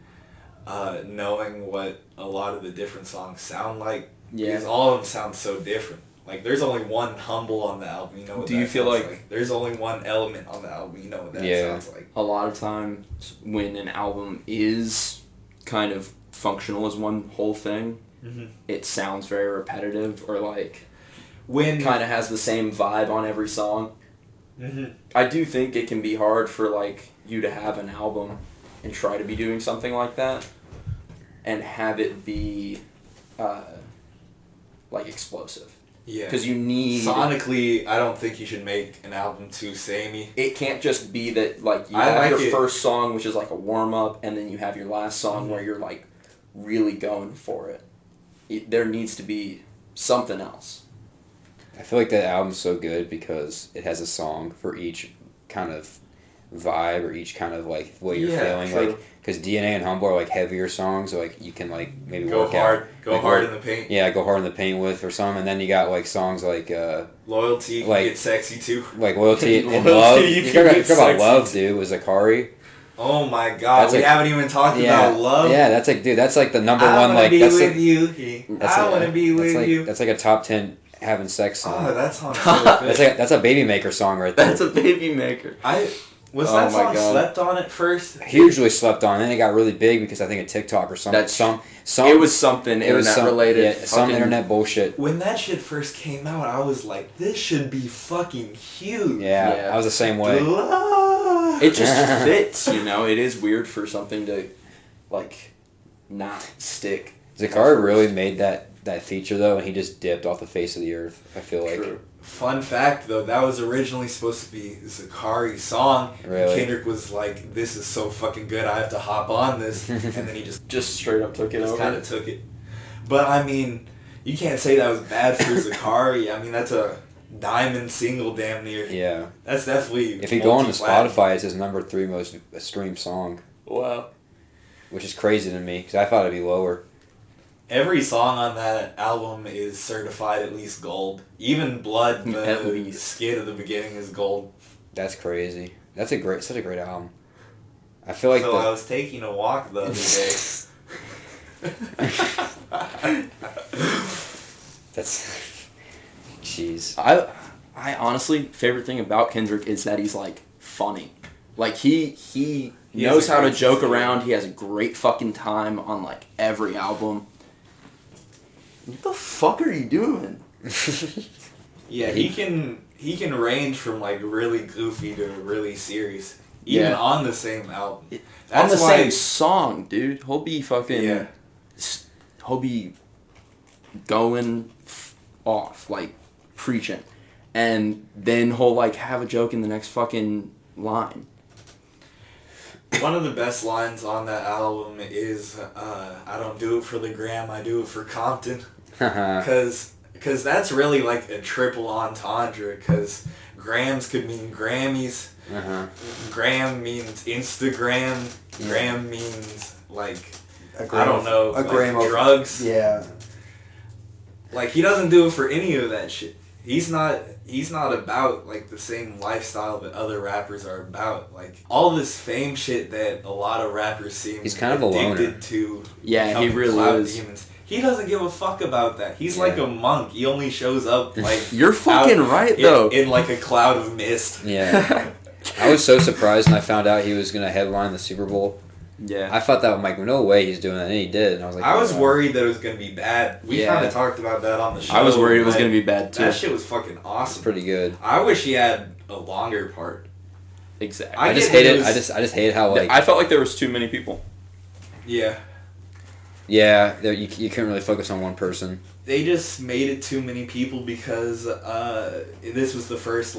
Speaker 3: knowing what a lot of the different songs sound like.
Speaker 1: Yeah.
Speaker 3: Because all of them sound so different. Like, there's only one Humble on the album, you know what
Speaker 1: Do
Speaker 3: that
Speaker 1: you feel
Speaker 3: sounds
Speaker 1: like-
Speaker 3: There's only one Element on the album, you know what that
Speaker 2: Yeah.
Speaker 3: sounds like.
Speaker 1: A lot of times when an album is kind of functional as one whole thing,
Speaker 3: Mm-hmm.
Speaker 1: it sounds very repetitive or like
Speaker 3: When...
Speaker 1: kind of has the same vibe on every song.
Speaker 3: Mm-hmm.
Speaker 1: I do think it can be hard for like you to have an album and try to be doing something like that and have it be like explosive.
Speaker 3: Yeah.
Speaker 1: Because you need...
Speaker 3: Sonically, I don't think you should make an album too samey.
Speaker 1: It can't just be that, like, you
Speaker 3: I
Speaker 1: have
Speaker 3: like
Speaker 1: your
Speaker 3: it.
Speaker 1: first song, which is like a warm-up, and then you have your last song
Speaker 3: Mhm.
Speaker 1: where you're, like, really going for it. There needs to be something else.
Speaker 2: I feel like that album's so good because it has a song for each kind of vibe or each kind of like what you're
Speaker 3: Yeah,
Speaker 2: feeling.
Speaker 1: true.
Speaker 2: Like because DNA and Humble are like heavier songs, so like you can like maybe
Speaker 3: Go
Speaker 2: work
Speaker 3: hard.
Speaker 2: out.
Speaker 3: Go
Speaker 2: like,
Speaker 3: hard
Speaker 2: work-
Speaker 3: in the paint.
Speaker 2: Yeah, go hard in the paint with or something, and then you got like songs like
Speaker 3: Loyalty can
Speaker 2: Like-
Speaker 3: get sexy too.
Speaker 2: Loyalty and
Speaker 1: Loyalty,
Speaker 2: Love.
Speaker 1: you
Speaker 2: You
Speaker 1: can
Speaker 2: talk about,
Speaker 1: get
Speaker 2: you talk about
Speaker 1: sexy
Speaker 2: Love,
Speaker 1: too.
Speaker 2: dude. Was Akari.
Speaker 3: Oh my god,
Speaker 2: That's
Speaker 3: we
Speaker 2: like-
Speaker 3: haven't even talked
Speaker 2: Yeah,
Speaker 3: about Love.
Speaker 2: yeah. That's like, dude. That's like the number
Speaker 3: I
Speaker 2: one.
Speaker 3: wanna
Speaker 2: Like
Speaker 3: be
Speaker 2: that's
Speaker 3: with
Speaker 2: the,
Speaker 3: you.
Speaker 2: that's
Speaker 3: I
Speaker 2: like-
Speaker 3: want to be
Speaker 2: that's
Speaker 3: with
Speaker 2: like,
Speaker 3: you.
Speaker 2: That's like a top 10 having sex song.
Speaker 3: Oh, that song's so good.
Speaker 2: That's a Baby Maker song right there.
Speaker 1: That's a baby maker.
Speaker 3: Was
Speaker 1: Oh
Speaker 3: that
Speaker 1: my
Speaker 3: song
Speaker 1: God.
Speaker 3: slept on at first?
Speaker 2: Hugely slept on. Then it got really big because I think of TikTok or something.
Speaker 1: That's-
Speaker 2: some
Speaker 1: It was something
Speaker 2: it was
Speaker 1: internet
Speaker 2: some-
Speaker 1: related.
Speaker 2: Yeah, some
Speaker 1: Fucking-
Speaker 2: internet bullshit.
Speaker 3: When that shit first came out, I was like, this should be fucking huge.
Speaker 2: Yeah,
Speaker 1: Yeah.
Speaker 2: I was the same way.
Speaker 3: Love.
Speaker 1: It just fits, you know? It is weird for something to, like, not stick.
Speaker 2: Zakari really made that feature though, and he just dipped off the face of the earth. I feel like.
Speaker 1: True.
Speaker 3: Fun fact though, that was originally supposed to be Zakari's song.
Speaker 2: Really?
Speaker 3: Kendrick was like, "This is so fucking good, I have to hop on this," and then he
Speaker 1: Just straight up took it over.
Speaker 3: kind of took it. But I mean, you can't say that was bad for Zakari. I mean, that's a diamond single, damn near.
Speaker 2: Yeah.
Speaker 3: That's definitely.
Speaker 2: If you go on to
Speaker 3: multi-platinum.
Speaker 2: Spotify, it's his number 3 most streamed song,
Speaker 1: Wow.
Speaker 2: which is crazy to me because I thought it'd be lower.
Speaker 3: Every song on that album is certified at least gold. Even Blood,
Speaker 1: At
Speaker 3: the
Speaker 1: least.
Speaker 3: skit at the beginning is gold.
Speaker 2: That's crazy. That's such a great album. I feel like
Speaker 3: So I was taking a walk the other day.
Speaker 2: that's jeez.
Speaker 1: I honestly, favorite thing about Kendrick is that he's like funny. Like he
Speaker 3: He
Speaker 1: knows
Speaker 3: has a
Speaker 1: how to
Speaker 3: great
Speaker 1: joke
Speaker 3: sense of
Speaker 1: around.
Speaker 3: humor.
Speaker 1: He has a great fucking time on like every album. What the fuck are you doing?
Speaker 3: Yeah, he can range from like really goofy to really serious, even
Speaker 1: Yeah.
Speaker 3: on the same album.
Speaker 1: On
Speaker 3: That's
Speaker 1: the
Speaker 3: why,
Speaker 1: same song, dude. He'll be fucking.
Speaker 3: Yeah.
Speaker 1: He'll be going off like preaching, and then he'll like have a joke in the next fucking line.
Speaker 3: One of the best lines on that album is, "I don't do it for the gram, I do it for Compton," because that's really like a triple entendre. Because grams could mean Grammys, gram means Instagram, gram means like I don't know,
Speaker 1: a
Speaker 3: like
Speaker 1: gram of
Speaker 3: drugs.
Speaker 1: Yeah.
Speaker 3: Like he doesn't do it for any of that shit. He's not about like the same lifestyle that other rappers are about. Like all this fame shit that a lot of rappers seem
Speaker 2: He's kind of a loner.
Speaker 3: addicted to.
Speaker 1: Yeah, he
Speaker 3: becoming
Speaker 1: really
Speaker 3: cloud
Speaker 1: is.
Speaker 3: demons. He doesn't give a fuck about that. He's
Speaker 2: Yeah.
Speaker 3: like a monk. He only shows up like
Speaker 1: You're fucking right though.
Speaker 3: in like a cloud of mist.
Speaker 2: Yeah. I was so surprised when I found out he was gonna headline the Super Bowl.
Speaker 1: Yeah.
Speaker 2: I thought that I'm like, no way he's doing that, and he did. And I was like,
Speaker 3: I was
Speaker 2: wow.
Speaker 3: worried that it was gonna be bad. We
Speaker 1: Yeah.
Speaker 3: kind of talked about that on the show.
Speaker 1: I was worried it was
Speaker 3: but
Speaker 1: gonna be bad too.
Speaker 3: That shit was fucking
Speaker 2: It's
Speaker 3: awesome.
Speaker 2: pretty good.
Speaker 3: I wish he had a longer part.
Speaker 1: Exactly.
Speaker 3: I
Speaker 2: I just
Speaker 3: get that
Speaker 2: hated.
Speaker 3: it was-
Speaker 2: I just hated how like
Speaker 1: I felt like there was too many people.
Speaker 3: Yeah.
Speaker 2: yeah, you couldn't really focus on one person.
Speaker 3: They just made it too many people because this was the first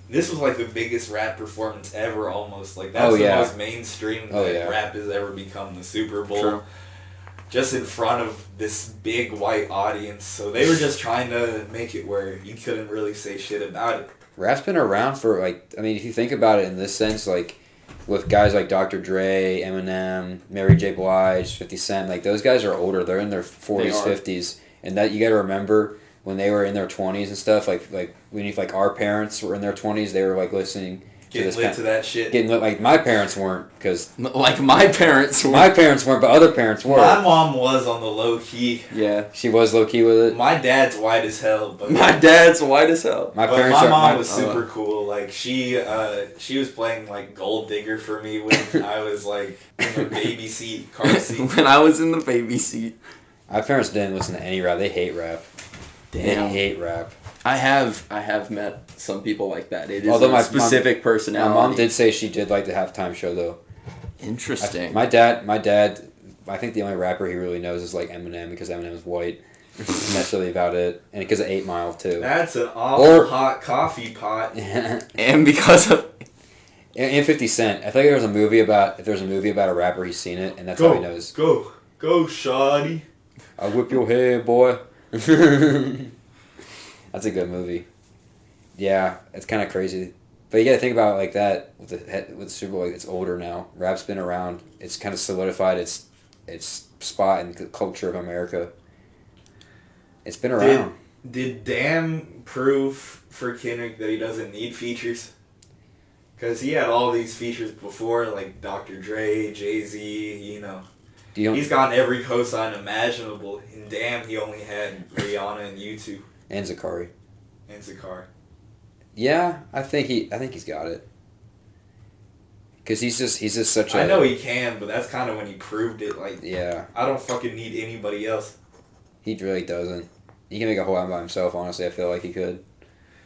Speaker 3: this was like the biggest rap performance ever almost. Like that's
Speaker 2: Oh,
Speaker 3: the
Speaker 2: yeah.
Speaker 3: most mainstream
Speaker 2: Oh,
Speaker 3: that
Speaker 2: yeah.
Speaker 3: rap has ever become, the Super Bowl.
Speaker 1: True.
Speaker 3: Just in front of this big white audience. So they were just trying to make it where you couldn't really say shit about it.
Speaker 2: Rap's been around for like, I mean, if you think about it in this sense, like with guys like Dr. Dre, Eminem, Mary J. Blige, 50 Cent, like those guys are older. They're in their 40s,
Speaker 1: They are.
Speaker 2: 50s, and that you got to remember when they were in their 20s and stuff. Like when like our parents were in their 20s, they were like listening to
Speaker 3: Getting
Speaker 2: this
Speaker 3: lit to that shit.
Speaker 2: getting lit. Like my parents weren't, because
Speaker 1: Like my parents were.
Speaker 2: my parents weren't, but other parents were.
Speaker 3: My mom was on the low key.
Speaker 1: Yeah.
Speaker 2: She was low key with it.
Speaker 3: My dad's white as hell, but
Speaker 1: My dad's white as hell.
Speaker 2: My
Speaker 3: but
Speaker 2: parents
Speaker 3: my
Speaker 2: are.
Speaker 3: mom
Speaker 2: my-
Speaker 3: was super cool. Like she was playing like Gold Digger for me when I was like in the baby seat, car seat.
Speaker 1: When I was in the baby seat.
Speaker 2: My parents didn't listen to any rap. They hate rap. They
Speaker 1: Damn.
Speaker 2: hate rap.
Speaker 1: I have met some people like that. It is
Speaker 2: Although
Speaker 1: a
Speaker 2: my
Speaker 1: specific
Speaker 2: My
Speaker 1: personality.
Speaker 2: mom did say she did like the halftime show though.
Speaker 1: Interesting.
Speaker 2: My dad, I think the only rapper he really knows is like Eminem because Eminem is white. And that's really about it. And because of 8 Mile too.
Speaker 3: That's an awful
Speaker 2: Or-
Speaker 3: hot coffee pot.
Speaker 1: And because of
Speaker 2: and 50 Cent. I think if there's a movie about a rapper, he's seen it, and that's how he knows.
Speaker 3: Go, shoddy.
Speaker 2: I'll whip your head, boy. That's a good movie. Yeah, it's kind of crazy. But you gotta think about it like that with the Super Bowl. Like, it's older now. Rap's been around. It's kind of solidified its spot in the culture of America. It's been around.
Speaker 3: Did Damn prove for Kendrick that he doesn't need features? Because he had all these features before, like Dr. Dre, Jay-Z, you know. He's gotten every cosign imaginable. In Damn, he only had Rihanna and U2
Speaker 2: and Zakari.
Speaker 3: and Zakar.
Speaker 2: Yeah, I think he's got it. Cause he's just such a.
Speaker 3: I know he can, but that's kind of when he proved it. Like,
Speaker 2: Yeah,
Speaker 3: I don't fucking need anybody else.
Speaker 2: he really doesn't. He can make a whole album by himself. Honestly, I feel like he could.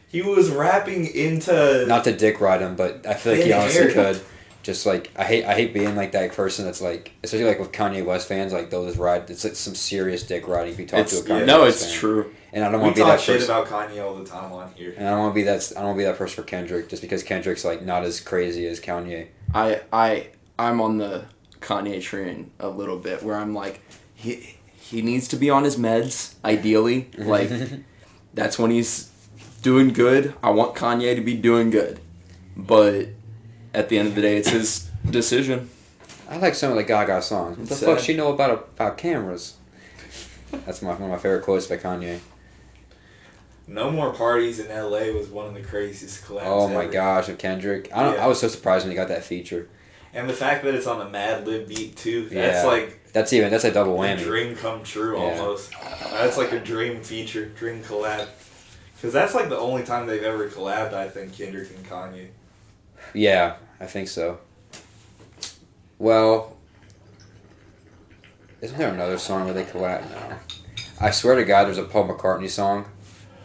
Speaker 3: He was rapping into...
Speaker 2: Not to dick ride him, but I feel like he
Speaker 3: Thin
Speaker 2: honestly
Speaker 3: air.
Speaker 2: could. Just like I hate being like that person that's like, especially like with Kanye West fans, like they'll just ride. It's like some serious dick riding if you talk to a Kanye
Speaker 1: No,
Speaker 2: West
Speaker 1: it's
Speaker 2: fan.
Speaker 1: true.
Speaker 2: And I don't
Speaker 3: We
Speaker 2: want to be that
Speaker 3: talk shit
Speaker 2: person.
Speaker 3: about Kanye all the time on here.
Speaker 2: And I don't want to be that. I don't want to be that person for Kendrick, just because Kendrick's like not as crazy as Kanye.
Speaker 1: I'm on the Kanye train a little bit, where I'm like, he needs to be on his meds, ideally. Like, that's when he's doing good. I want Kanye to be doing good. But at the end of the day, it's his decision.
Speaker 2: I like some of the Gaga songs. What the fuck she know about cameras? That's one of my favorite quotes by Kanye.
Speaker 3: No More Parties in LA was one of the craziest collabs
Speaker 2: Oh my
Speaker 3: ever.
Speaker 2: gosh, of Kendrick. I was so surprised when he got that feature.
Speaker 3: And the fact that it's on a Mad Lib beat too, that's
Speaker 2: Yeah.
Speaker 3: like
Speaker 2: That's a double
Speaker 3: a
Speaker 2: whammy.
Speaker 3: dream come true
Speaker 2: Yeah.
Speaker 3: almost. That's like a dream feature, dream collab. Because that's like the only time they've ever collabed, I think, Kendrick and Kanye.
Speaker 2: Yeah, I think so. Well, isn't there another song where they collab now? I swear to God, there's a Paul McCartney song.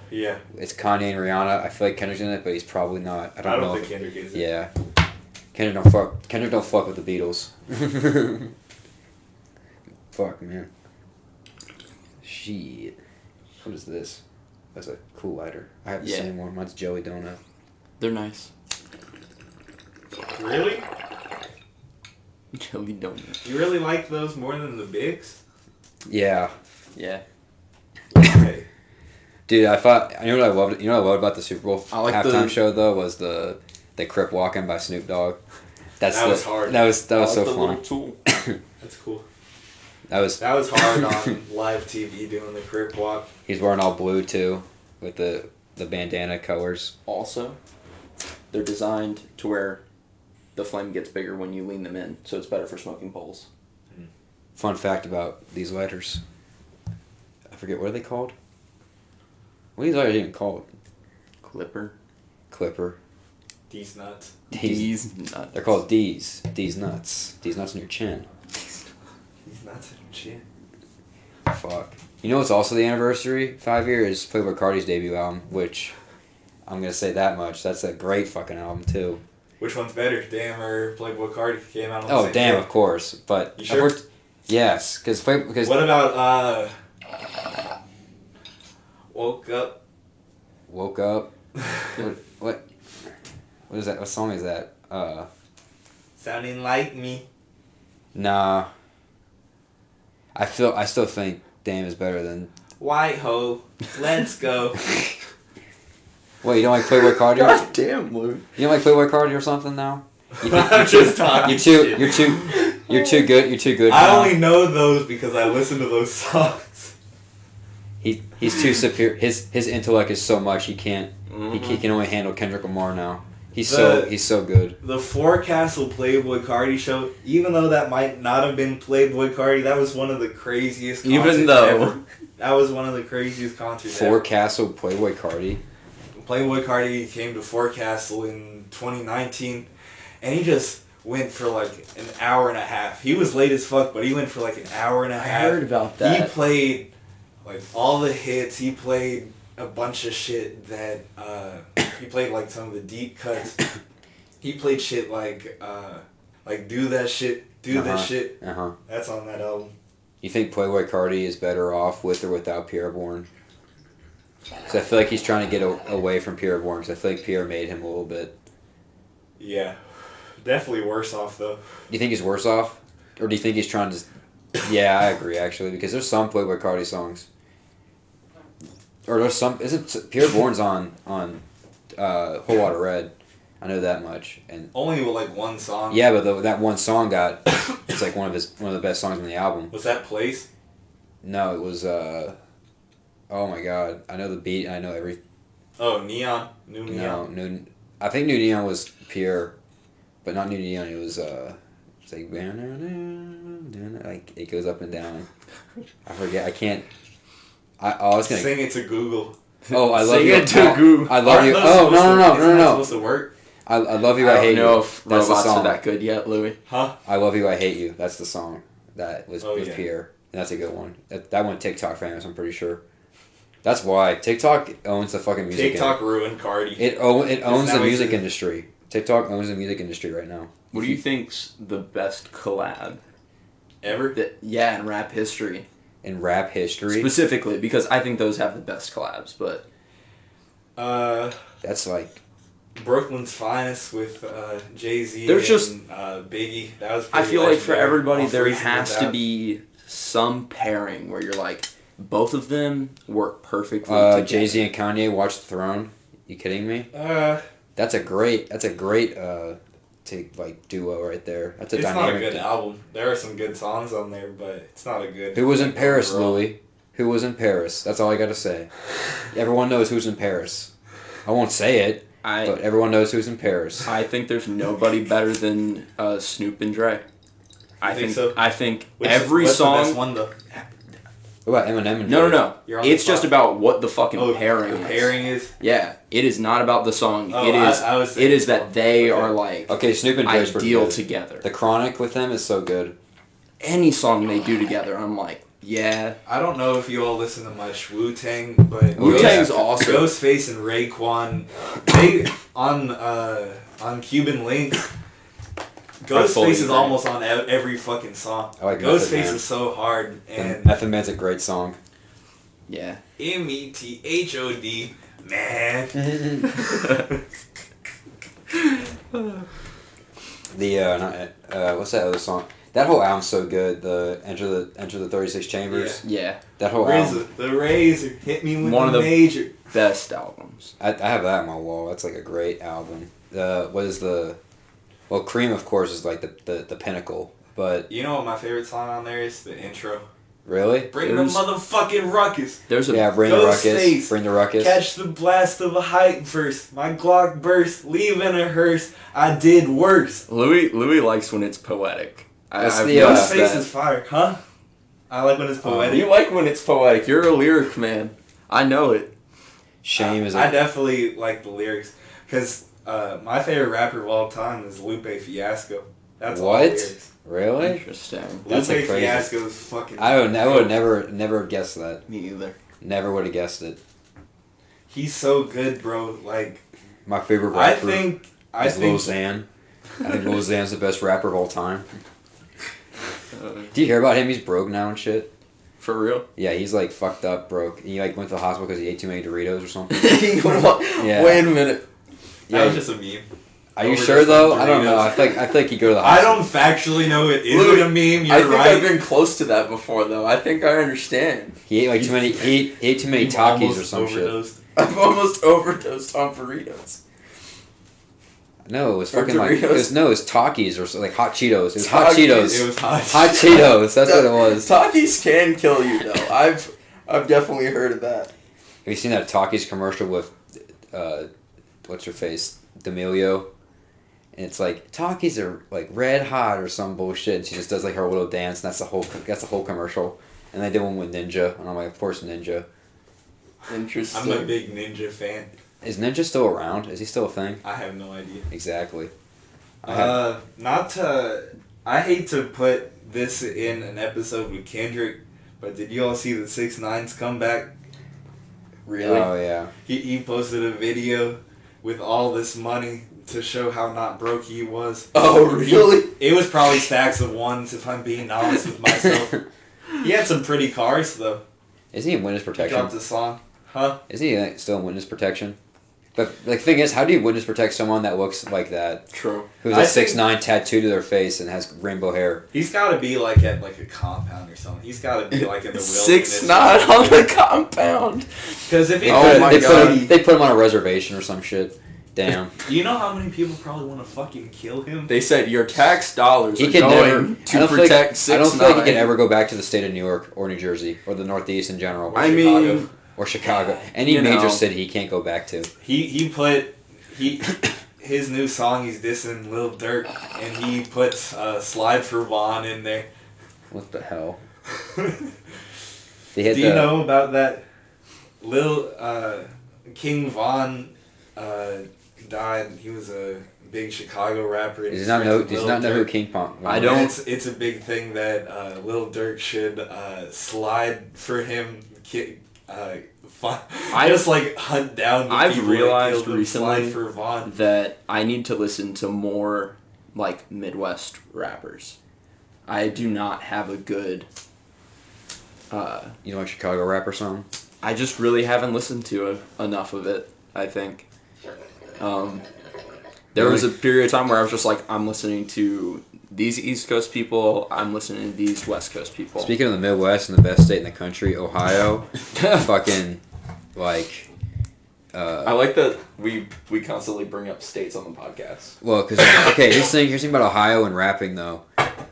Speaker 3: Yeah.
Speaker 2: It's Kanye and Rihanna. I feel like Kendrick's in it, but he's probably not. I don't know.
Speaker 3: think Kendrick is.
Speaker 2: Yeah. Kendrick don't fuck with the Beatles. Fuck, man. Shit. What is this? That's a cool lighter. I have the same one. Mine's Joey Donut.
Speaker 1: They're nice.
Speaker 3: Really?
Speaker 1: Jelly donut.
Speaker 3: You really like those more than the Bigs?
Speaker 2: Yeah.
Speaker 1: Yeah.
Speaker 3: Okay.
Speaker 2: Dude, I thought, you know what I loved? You know what I loved about the Super Bowl halftime
Speaker 1: the
Speaker 2: show though was the Crip Walking by Snoop Dogg.
Speaker 3: That was hard.
Speaker 2: That was so
Speaker 1: the
Speaker 2: fun.
Speaker 1: little tool.
Speaker 3: That's cool.
Speaker 2: That was
Speaker 3: hard on live TV doing the Crip Walk.
Speaker 2: He's wearing all blue too, with the bandana colors.
Speaker 1: Also, they're designed to where the flame gets bigger when you lean them in, so it's better for smoking bowls.
Speaker 2: Fun fact about these lighters. I forget, what are they called? What are these lighters even called?
Speaker 1: Clipper.
Speaker 3: These nuts.
Speaker 1: D's nuts.
Speaker 2: They're called D's. D's nuts. D's nuts in your chin.
Speaker 3: These nuts in your chin.
Speaker 2: Fuck. You know what's also the anniversary? 5 years, Playboy Cardi's debut album, which I'm gonna say that much. That's a great fucking album too.
Speaker 3: Which one's better, Damn or Playboy Cardi came out on the
Speaker 2: Oh
Speaker 3: same
Speaker 2: damn,
Speaker 3: day?
Speaker 2: of course. But
Speaker 3: You sure?
Speaker 2: Yes, because
Speaker 3: What about Woke Up?
Speaker 2: Woke Up. What is that? What song is that?
Speaker 3: Sounding Like Me.
Speaker 2: Nah. I still think Damn is better than.
Speaker 3: White Ho. Let's go.
Speaker 2: Wait, you don't like Playboy Cardi?
Speaker 1: God damn, Luke.
Speaker 2: You don't like Playboy Cardi or something now?
Speaker 3: I'm just talking shit.
Speaker 2: You're too good. You're too good.
Speaker 3: I
Speaker 2: now.
Speaker 3: only know those because I listen to those songs.
Speaker 2: He's too superior. His intellect is so much he can't. He can only handle Kendrick Lamar now. He's so good.
Speaker 3: The Forecastle Playboy Cardi show, even though that might not have been Playboy Cardi, that was one of the craziest concerts
Speaker 1: Even though.
Speaker 3: ever. That was one of the craziest concerts ever.
Speaker 2: Forecastle Playboy Cardi.
Speaker 3: Playboy Cardi came to Forecastle in 2019, and he just went for like an hour and a half. He was late as fuck, but he went for like an hour and a
Speaker 1: I
Speaker 3: half.
Speaker 1: heard about that.
Speaker 3: He played like all the hits. He played a bunch of shit that he played like some of the deep cuts. He played shit like Do That Shit, This Shit. That's on that album.
Speaker 2: You think Playboy Cardi is better off with or without Pierre Bourne? Because I feel like he's trying to get away from Pierre Bourne, because I feel like Pierre made him a little bit.
Speaker 3: Yeah, definitely worse off though.
Speaker 2: Do you think he's worse off? Or do you think he's trying to... Yeah, I agree, actually, because there's some Playboy Cardi songs. Or there's some... Isn't Pierre Bourne's on Whole Lotta Red? I know that much. And
Speaker 3: Only with like one song.
Speaker 2: yeah, but that one song got... It's like one of the best songs on the album.
Speaker 3: Was that Place?
Speaker 2: No, it was... Oh my god. I know the beat, I know every...
Speaker 3: Oh, Neon. New Neon.
Speaker 2: No, I think New Neon was Pierre, but not New Neon, it was... It's like... Like, it goes up and down. I forget, I can't... I was gonna...
Speaker 3: Sing it to Google.
Speaker 2: Oh, I love
Speaker 1: Sing
Speaker 2: you.
Speaker 1: it to Google.
Speaker 2: I love you. Oh, no.
Speaker 3: Supposed to work?
Speaker 2: I love you, I
Speaker 1: don't
Speaker 2: hate
Speaker 1: know
Speaker 2: you.
Speaker 1: if
Speaker 2: That's the
Speaker 1: robots are
Speaker 2: song.
Speaker 1: that good yet, Louis.
Speaker 3: Huh?
Speaker 2: I love you, I hate you. That's the song. That was
Speaker 3: Oh,
Speaker 2: with
Speaker 3: yeah.
Speaker 2: Pierre. And that's a good one. That one TikTok famous, I'm pretty sure. That's why TikTok owns the fucking music.
Speaker 3: TikTok ruined Cardi.
Speaker 2: It owns
Speaker 3: Now
Speaker 2: the
Speaker 3: he's
Speaker 2: music
Speaker 3: a-
Speaker 2: industry. TikTok owns the music industry right now.
Speaker 1: What do you think's the best collab
Speaker 3: Ever?
Speaker 1: in rap history?
Speaker 2: In rap history,
Speaker 1: Specifically, because I think those have the best collabs, but...
Speaker 2: that's like...
Speaker 3: Brooklyn's Finest with Jay-Z
Speaker 1: There's just...
Speaker 3: Biggie. That was
Speaker 1: I
Speaker 3: pretty
Speaker 1: feel like for
Speaker 3: legendary.
Speaker 1: everybody
Speaker 3: Off
Speaker 1: there
Speaker 3: Reason
Speaker 1: has to
Speaker 3: Without.
Speaker 1: be some pairing where you're like, both of them work perfectly together.
Speaker 2: Jay-Z and Kanye, Watch the Throne. You kidding me? That's a great duo right there. That's a
Speaker 3: It's
Speaker 2: dynamic.
Speaker 3: not a good album. There are some good songs on there, but it's not a good...
Speaker 2: Who was in
Speaker 3: like,
Speaker 2: Paris,
Speaker 3: overall.
Speaker 2: Louis? Who was in Paris? That's all I gotta say. Everyone knows who's in Paris. I won't say it, but everyone knows who's in Paris.
Speaker 1: I think there's nobody better than Snoop and Dre. I think
Speaker 3: so?
Speaker 1: I think
Speaker 3: What's
Speaker 1: every
Speaker 3: the
Speaker 1: song...
Speaker 3: best one, though?
Speaker 2: What about Eminem and
Speaker 1: No,
Speaker 2: Drake?
Speaker 1: no,
Speaker 3: You're
Speaker 1: no.
Speaker 3: on the
Speaker 1: It's just
Speaker 3: spot.
Speaker 1: about what the fucking
Speaker 3: Oh,
Speaker 1: pairing
Speaker 3: the
Speaker 1: is.
Speaker 3: pairing is?
Speaker 1: Yeah, it is not about the song.
Speaker 3: Oh,
Speaker 1: it is.
Speaker 3: I was
Speaker 1: It is
Speaker 3: thinking-
Speaker 1: that they
Speaker 3: okay.
Speaker 1: are like
Speaker 2: Okay, Snoop and Drake's pretty
Speaker 1: ideal
Speaker 2: good.
Speaker 1: together.
Speaker 2: The Chronic with them is so good.
Speaker 1: Any song they do together, I'm like, yeah.
Speaker 3: I don't know if you all listen to much Wu-Tang, but
Speaker 1: Wu-Tang's awesome.
Speaker 3: Ghostface and Raekwon, they on Cuban Links.
Speaker 1: fully
Speaker 3: Ghostface is
Speaker 1: agree.
Speaker 3: almost on every fucking song.
Speaker 2: I like Method
Speaker 3: Ghostface
Speaker 2: Man.
Speaker 3: is so hard, and
Speaker 2: Method Man's a great song.
Speaker 1: Yeah.
Speaker 3: METHOD, man.
Speaker 2: What's that other song? That whole album's so good. The Enter the 36 Chambers.
Speaker 1: Yeah.
Speaker 2: That whole album.
Speaker 3: The razor hit me with
Speaker 1: One
Speaker 3: the
Speaker 1: of the-
Speaker 3: major.
Speaker 1: Best albums.
Speaker 2: I have that on my wall. That's like a great album. Cream of course is like the pinnacle. But
Speaker 3: You know what my favorite song on there is? The intro.
Speaker 2: really,
Speaker 3: Bring
Speaker 1: There's-
Speaker 3: the motherfucking ruckus.
Speaker 1: There's a
Speaker 2: yeah, bring the ruckus.
Speaker 3: Ghostface.
Speaker 2: Bring the ruckus.
Speaker 3: Catch the blast of a hype verse. My Glock burst, leaving a hearse. I did worse.
Speaker 1: Louis likes when it's poetic.
Speaker 2: That's
Speaker 1: I've
Speaker 2: the,
Speaker 1: noticed
Speaker 3: Ghostface
Speaker 1: that.
Speaker 3: is fire, huh? I like when it's poetic.
Speaker 1: You like when it's poetic. You're a lyric man. I know it.
Speaker 2: Shame is
Speaker 3: I
Speaker 2: a
Speaker 3: definitely like the lyrics because my favorite rapper of all time is Lupe Fiasco. That's all
Speaker 2: What?
Speaker 3: the lyrics.
Speaker 2: really.
Speaker 1: Interesting.
Speaker 2: That's
Speaker 3: Lupe
Speaker 2: like crazy.
Speaker 3: Fiasco is fucking.
Speaker 2: I would never have guessed that.
Speaker 1: Me either.
Speaker 2: Never would have guessed it.
Speaker 3: He's so good, bro. Like
Speaker 2: My favorite
Speaker 3: I
Speaker 2: rapper
Speaker 3: think
Speaker 2: is Lil Xan. I think Lil Xan's the best rapper of all time. Do you hear about him? He's broke now and shit.
Speaker 1: For real?
Speaker 2: Yeah, he's like fucked up broke. He like went to the hospital because he ate too many Doritos or something. Yeah.
Speaker 1: Wait a minute.
Speaker 3: that
Speaker 2: Yeah.
Speaker 3: was just a meme.
Speaker 2: Are you
Speaker 3: Overdose
Speaker 2: sure though?
Speaker 3: on
Speaker 2: I don't know.
Speaker 3: Doritos.
Speaker 2: I think he go to the
Speaker 3: I
Speaker 2: hospital.
Speaker 3: don't factually know it. Is
Speaker 1: Louis,
Speaker 3: it a meme?
Speaker 1: I
Speaker 3: You're
Speaker 1: think
Speaker 3: right.
Speaker 1: I've been close to that before, though. I think I understand.
Speaker 2: He ate like too many. He ate too many
Speaker 3: You
Speaker 2: Takis or
Speaker 3: almost
Speaker 2: some shit.
Speaker 3: overdosed.
Speaker 1: I've almost overdosed on burritos.
Speaker 2: No, it was
Speaker 1: Or
Speaker 2: fucking like
Speaker 1: Doritos?
Speaker 2: it was Takis or like hot Cheetos. It was hot
Speaker 1: Takis.
Speaker 2: Cheetos.
Speaker 3: It was hot.
Speaker 2: Hot Cheetos. That's what it was. Have
Speaker 1: Takis can kill you, though. I've definitely heard of that.
Speaker 2: you seen that Takis commercial with, what's her face, D'Amelio? And it's like Takis are like red hot or some bullshit. And she just does like her little dance, and that's the whole commercial. And they did one with Ninja, and I'm like, of course Ninja.
Speaker 1: Interesting.
Speaker 3: I'm a big Ninja fan.
Speaker 2: Is Ninja still around? Is he still a thing?
Speaker 3: I have no idea.
Speaker 2: Exactly.
Speaker 3: I hate to put this in an episode with Kendrick, but did you all see the 6ix9ine's comeback?
Speaker 1: Really?
Speaker 2: Oh yeah.
Speaker 3: He posted a video with all this money to show how not broke he was.
Speaker 1: Oh, really?
Speaker 3: It was probably stacks of ones, if I'm being honest with myself. He had some pretty cars, though.
Speaker 2: Is he in witness
Speaker 3: He
Speaker 2: protection?
Speaker 3: dropped a song. Huh?
Speaker 2: Is he like, still in witness protection? But like, the thing is, how do you witness protect someone that looks like that?
Speaker 1: True.
Speaker 2: Who's
Speaker 3: I
Speaker 2: a
Speaker 3: think-
Speaker 2: 6ix9ine tattooed to their face and has rainbow hair?
Speaker 3: He's got to be like at like a compound or something. He's got to be like in the wilderness.
Speaker 1: 6ix9ine on the compound.
Speaker 3: Because if he
Speaker 1: Oh
Speaker 3: could-
Speaker 1: my God.
Speaker 2: They put him on a reservation or some shit. Damn.
Speaker 3: Do you know how many people probably want to fucking kill him?
Speaker 1: They said your tax dollars
Speaker 2: He
Speaker 1: are
Speaker 2: can never.
Speaker 1: going
Speaker 2: I
Speaker 1: to
Speaker 2: don't
Speaker 1: protect
Speaker 2: think, I don't feel like he
Speaker 1: 6ix9ine.
Speaker 2: can ever go back to the state of New York or New Jersey or the Northeast in general.
Speaker 1: I
Speaker 3: Chicago.
Speaker 1: mean,
Speaker 2: Or Chicago. Any
Speaker 1: You
Speaker 2: major
Speaker 1: know.
Speaker 2: city he can't go back to.
Speaker 3: His new song he's dissing Lil Durk, and he puts Slide for Vaughn in there.
Speaker 2: What the hell?
Speaker 3: Do
Speaker 2: They hit
Speaker 3: you
Speaker 2: the-
Speaker 3: know about that? King Von died. He was a big Chicago rapper.
Speaker 2: Does he not know? Does he not know who King Pong?
Speaker 1: I don't-
Speaker 3: It's a big thing that Lil Durk should slide for him. I just like hunt down the
Speaker 1: I've
Speaker 3: people
Speaker 1: realized
Speaker 3: that killed
Speaker 1: recently
Speaker 3: for Vaughn.
Speaker 1: that I need to listen to more like Midwest rappers. I do not have a good
Speaker 2: You know, like Chicago rapper song?
Speaker 1: I just really haven't listened to enough of it, I think. There was a period of time where I was just like, I'm listening to these East Coast people, I'm listening to these West Coast people.
Speaker 2: Speaking of the Midwest and the best state in the country, Ohio, fucking, like...
Speaker 1: I like that we constantly bring up states on the podcast.
Speaker 2: Well, because, okay, here's the thing about Ohio and rapping, though.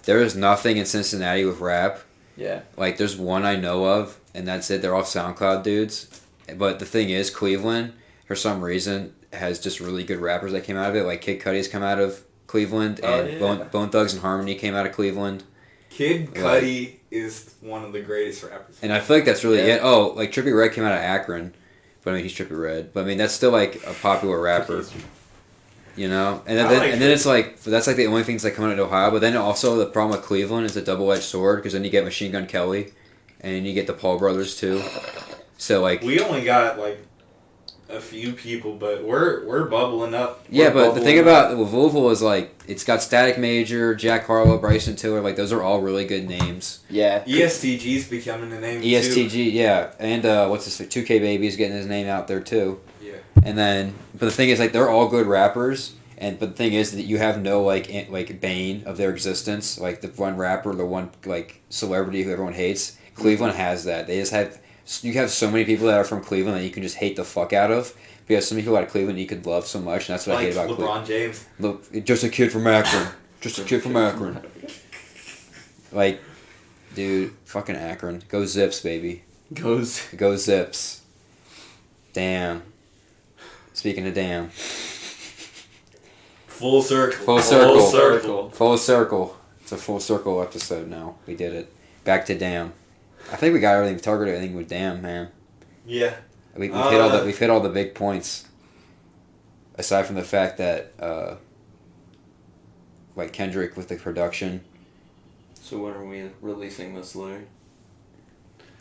Speaker 2: There is nothing in Cincinnati with rap.
Speaker 1: Yeah.
Speaker 2: Like, there's one I know of, and that's it. They're all SoundCloud dudes. But the thing is, Cleveland, for some reason, has just really good rappers that came out of it. Like, Kid Cudi's come out of Cleveland, and Bone Thugs and Harmony came out of Cleveland.
Speaker 3: Kid Cudi is one of the greatest rappers.
Speaker 2: And I feel like that's really it. Oh, like, Trippie Redd came out of Akron. But, I mean, he's Trippie Redd. But, I mean, that's still, like, a popular rapper. You know? And then it's like, that's like the only things that come out of Ohio. But then also the problem with Cleveland is a double-edged sword, because then you get Machine Gun Kelly, and you get the Paul brothers, too. So, like...
Speaker 3: We only got, like, a few people, but we're bubbling up.
Speaker 2: Yeah, but the thing about Louisville is, like, it's got Static Major, Jack Harlow, Bryson Tiller. Like, those are all really good names.
Speaker 1: Yeah.
Speaker 3: ESTG's becoming a name,
Speaker 2: ESTG,
Speaker 3: too.
Speaker 2: yeah. And, what's this? 2K Baby's getting his name out there, too.
Speaker 3: Yeah.
Speaker 2: And then, but the thing is, like, they're all good rappers. But the thing is that you have no, like bane of their existence. Like, the one rapper, the one, like, celebrity who everyone hates. Cleveland has that. They just have... You have so many people that are from Cleveland that you can just hate the fuck out of. But you have so many people out of Cleveland you could love so much, and that's what I hate about Cleveland.
Speaker 3: LeBron James.
Speaker 2: Look, just a kid from Akron. Just a kid from Akron. Like, dude, fucking Akron. Go Zips, baby. Go Zips. Damn. Speaking of damn.
Speaker 3: Full circle.
Speaker 2: Full circle. Full circle. It's a full circle episode now. We did it. Back to damn. I think we got everything targeted. Everything with damn, man.
Speaker 3: Yeah.
Speaker 2: We've hit all the big points. Aside from the fact that, like Kendrick with the production.
Speaker 1: So when are we releasing this, Louis?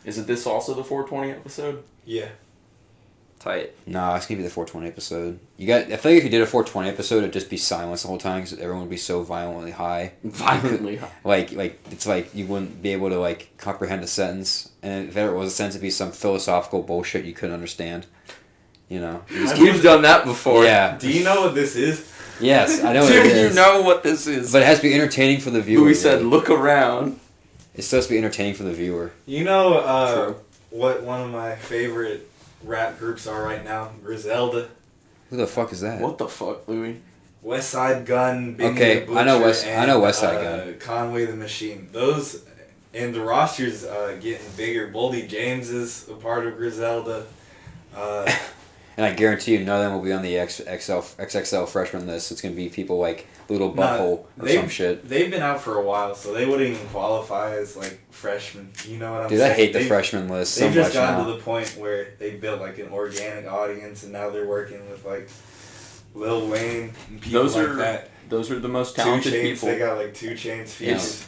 Speaker 1: Is it this also the 420 episode?
Speaker 3: Yeah.
Speaker 1: Tight.
Speaker 2: Nah, it's gonna be the 420 episode. I feel like if you did a 420 episode, it'd just be silence the whole time because everyone would be so violently high.
Speaker 1: Violently high.
Speaker 2: Like it's like you wouldn't be able to like comprehend a sentence, and if there was a sentence, it'd be some philosophical bullshit you couldn't understand. You know.
Speaker 1: You've done that before.
Speaker 2: Yeah.
Speaker 3: Do you know what this is?
Speaker 2: Yes, I know what it is.
Speaker 1: Do you know what this is?
Speaker 2: But it has to be entertaining for the viewer.
Speaker 1: Louis said, "Look around."
Speaker 2: It's supposed to be entertaining for the viewer.
Speaker 3: You know what one of my favorite rap groups are right now? Griselda.
Speaker 2: Who the fuck is that?
Speaker 1: What the fuck, Louis?
Speaker 3: West Side Gun. Benny
Speaker 2: Okay,
Speaker 3: the Butcher,
Speaker 2: I know West Side Gun.
Speaker 3: Conway the Machine. Those and the roster's getting bigger. Boldy James is a part of Griselda.
Speaker 2: And I guarantee you, none of them will be on the XXL freshman list. It's gonna be people like Little Butthole or some shit.
Speaker 3: They've been out for a while, so they wouldn't even qualify as like freshmen. You know what I'm saying?
Speaker 2: Dude, I hate the freshman list so much now.
Speaker 3: They've just gotten to the point where they built like an organic audience, and now they're working with like Lil Wayne and people like that.
Speaker 1: Those are the most talented people.
Speaker 3: They got like 2 Chainz features.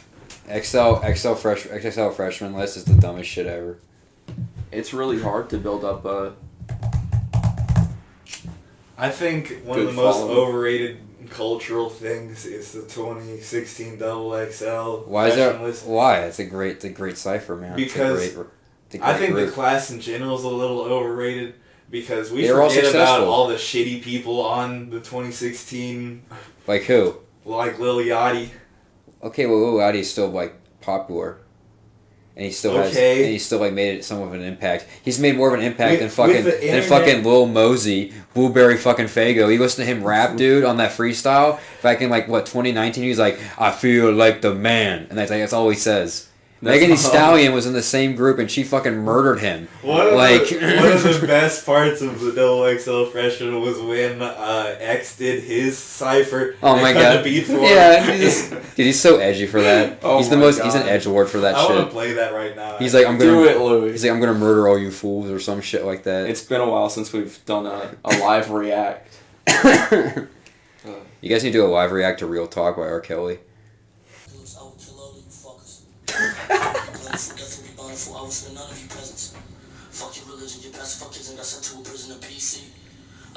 Speaker 2: XXL freshman list is the dumbest shit ever.
Speaker 1: It's really hard to build up a.
Speaker 3: I think one of the most overrated cultural things is the 2016 XXL.
Speaker 2: Why is that? List. Why? It's a great cipher, man.
Speaker 3: Because I think the class in general is a little overrated because we forget about all the shitty people on the 2016.
Speaker 2: Like who?
Speaker 3: Like Lil Yachty.
Speaker 2: Okay, well Lil Yachty's still like popular. And he still like made it some of an impact. He's made more of an impact than fucking Lil Mosey, Blueberry fucking Fago. You listen to him rap, dude, on that freestyle back in like 2019. He's like, I feel like the man, and that's all he says. Megan Thee Stallion was in the same group, and she fucking murdered him.
Speaker 3: One of the best parts of the Double XL Freshman was when X did his cipher.
Speaker 2: Oh my god!
Speaker 3: The beat for
Speaker 2: dude, he's so edgy for that.
Speaker 1: Oh
Speaker 2: he's the most. God. He's an edgelord for that shit.
Speaker 3: I want to play that right now.
Speaker 2: He's like, I'm gonna
Speaker 1: do it, Louis.
Speaker 2: He's like, I'm gonna murder all you fools or some shit like that.
Speaker 1: It's been a while since we've done a live react.
Speaker 2: You guys need to do a live react to Real Talk by R. Kelly.
Speaker 4: Fuck your religion, your pastor fuck kids and got sent to a prison of PC.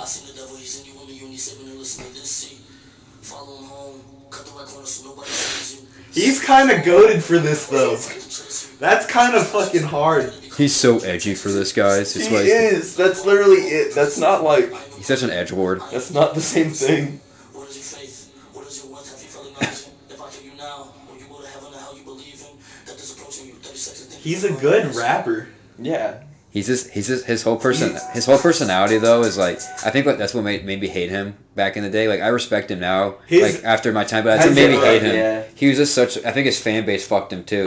Speaker 4: I seen the devil, he's in you, women, you need saving and listen to this, see. Follow him home, cut the right corner so nobody sees you.
Speaker 3: He's kind of goated for this though. That's kind of fucking hard.
Speaker 2: He's so edgy for this, guys.
Speaker 1: He is. That's literally it. That's not like.
Speaker 2: He's such an edgelord.
Speaker 1: That's not the same thing.
Speaker 4: What is your faith? What is your worth? Have you felt acknowledged? If I kill you now, will you go to heaven or hell you believe in? That is approaching you. 30 seconds.
Speaker 3: He's a good rapper.
Speaker 1: Yeah.
Speaker 2: His whole personality though is like, I think that's what made me hate him back in the day. Like I respect him now, like after my time, but that's what made me hate him.
Speaker 1: Yeah.
Speaker 2: He was just such. I think his fan base fucked him too.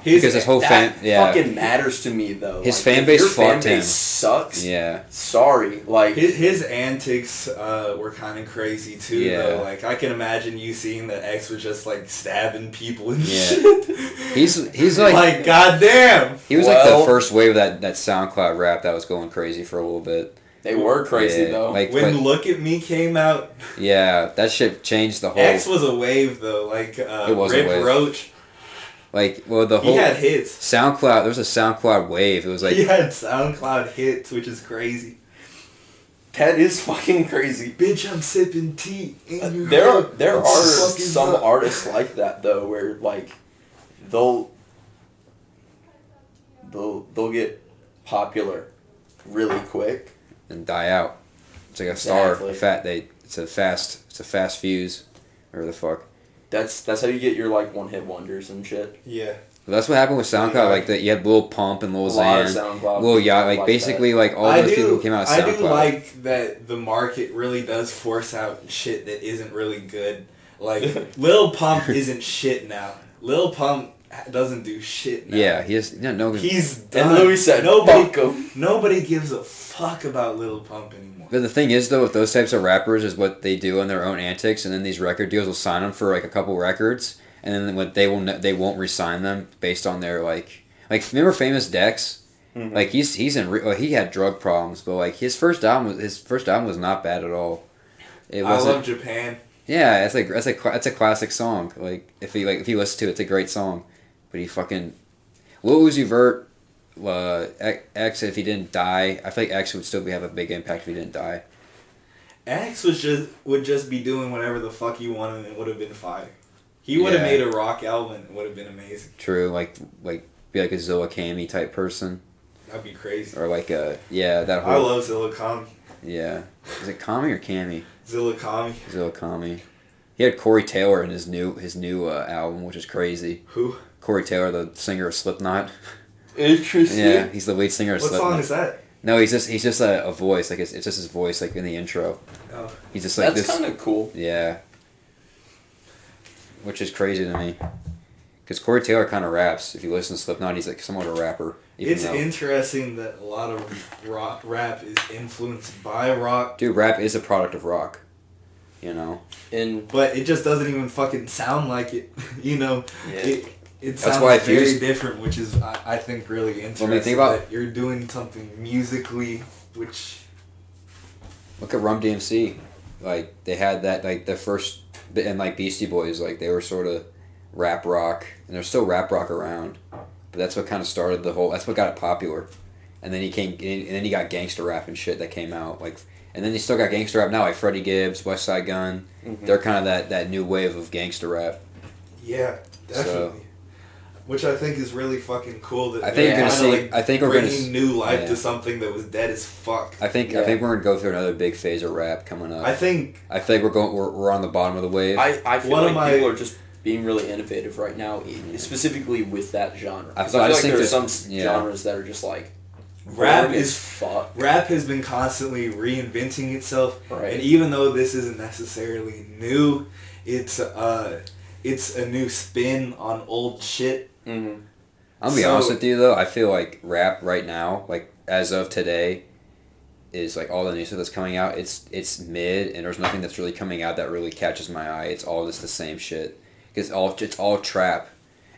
Speaker 1: Because
Speaker 2: his whole fan,
Speaker 1: fucking matters to me though.
Speaker 2: His
Speaker 1: like,
Speaker 2: fan base
Speaker 1: your
Speaker 2: fucked
Speaker 1: fan
Speaker 2: him.
Speaker 1: base sucks.
Speaker 2: Yeah.
Speaker 1: Sorry, like
Speaker 3: his antics were kind of crazy too.
Speaker 2: Yeah.
Speaker 3: Though, like I can imagine you seeing that X was just like stabbing people and
Speaker 2: Yeah.
Speaker 3: shit.
Speaker 2: He's like
Speaker 3: goddamn.
Speaker 2: He was like the first wave of that SoundCloud rap that was going crazy for a little bit.
Speaker 1: They were crazy though.
Speaker 2: Like
Speaker 3: when Look at Me came out.
Speaker 2: Yeah, that shit changed the whole.
Speaker 3: X was a wave though. Like
Speaker 2: it was
Speaker 3: Rip
Speaker 2: a wave.
Speaker 3: Roach.
Speaker 2: Like the whole.
Speaker 3: He had hits.
Speaker 2: SoundCloud. There was a SoundCloud wave. It was like
Speaker 3: he had SoundCloud hits, which is crazy.
Speaker 1: That is fucking crazy.
Speaker 3: Bitch, I'm sipping tea.
Speaker 1: There are some artists like that though, where like they'll get popular really quick
Speaker 2: and die out. It's like a star.
Speaker 1: Exactly.
Speaker 2: It's a fast fuse, or the fuck.
Speaker 1: That's how you get your like one hit wonders and shit.
Speaker 3: Yeah.
Speaker 2: Well, that's what happened with SoundCloud.
Speaker 3: Yeah.
Speaker 2: Like that, you had Lil Pump and Lil Xan, Lil Yacht. Like basically, like all those people who came out of SoundCloud.
Speaker 3: I do like that the market really does force out shit that isn't really good. Like Lil Pump isn't shit now. Lil Pump doesn't do shit now.
Speaker 2: Yeah, he's
Speaker 3: done.
Speaker 1: And Louis said,
Speaker 3: nobody gives a fuck about Lil Pump anymore.
Speaker 2: But the thing is, though, with those types of rappers, is what they do on their own antics, and then these record deals will sign them for like a couple records, and then what they won't re-sign them based on their like remember Famous Dex?
Speaker 1: Mm-hmm.
Speaker 2: Like he had drug problems, but like his first album was not bad at all.
Speaker 3: I Love Japan.
Speaker 2: Yeah, that's a classic song. Like if you listen to it, it's a great song. But he fucking Lil Uzi Vert, X, if he didn't die, I feel like X would still have a big impact if he didn't die.
Speaker 3: X would just be doing whatever the fuck he wanted and it would have been fire. He would have made a rock album and it would have been amazing.
Speaker 2: True, like be like a Zilla Kami type person.
Speaker 3: That'd be crazy.
Speaker 2: Or like that whole.
Speaker 3: I love Zilla Kami.
Speaker 2: Yeah, is it Kami or Kami?
Speaker 3: Zilla Kami.
Speaker 2: Zilla Kami. He had Corey Taylor in his new album, which is crazy.
Speaker 3: Who?
Speaker 2: Corey Taylor, the singer of Slipknot.
Speaker 1: Interesting.
Speaker 2: Yeah, he's the lead singer of Slipknot.
Speaker 3: What song is that?
Speaker 2: No, he's just a voice. Like it's just his voice, like in the intro.
Speaker 3: Oh.
Speaker 2: He's just like
Speaker 1: That's
Speaker 2: this.
Speaker 1: kind of cool.
Speaker 2: Yeah. Which is crazy to me, because Corey Taylor kind of raps. If you listen to Slipknot, he's like somewhat a rapper.
Speaker 3: It's interesting that a lot of rap is influenced by rock.
Speaker 2: Dude, rap is a product of rock. You know.
Speaker 3: But it just doesn't even fucking sound like it. You know.
Speaker 1: Yeah.
Speaker 3: It sounds very different, which is I think really interesting.
Speaker 2: When we think about
Speaker 3: that you're doing something musically, which.
Speaker 2: Look at Rum DMC, like they had that like the first, and like Beastie Boys, like they were sort of rap rock, and there's still rap rock around, but that's what kind of started the whole. That's what got it popular, and then he got gangster rap and shit that came out like. And then you still got gangster rap now, like Freddie Gibbs, West Side Gun. Mm-hmm. They're kind of that new wave of gangster rap.
Speaker 3: Yeah, definitely.
Speaker 2: So,
Speaker 3: which I think is really fucking cool. That
Speaker 2: I think you're gonna see. I think we're
Speaker 3: bringing new life to something that was dead as fuck.
Speaker 2: I think we're gonna go through another big phase of rap coming up.
Speaker 3: I think
Speaker 2: we're on the bottom of the wave.
Speaker 1: I feel like people are just being really innovative right now, specifically with that genre. I feel like there are some genres that are just like.
Speaker 3: Rap has been constantly reinventing itself,
Speaker 1: right.
Speaker 3: And even though this isn't necessarily new, it's a new spin on old shit.
Speaker 1: Mm-hmm.
Speaker 2: I'll be honest with you though, I feel like rap right now, like as of today, is like all the new stuff that's coming out. It's mid, and there's nothing that's really coming out that really catches my eye. It's all just the same shit. It's all trap.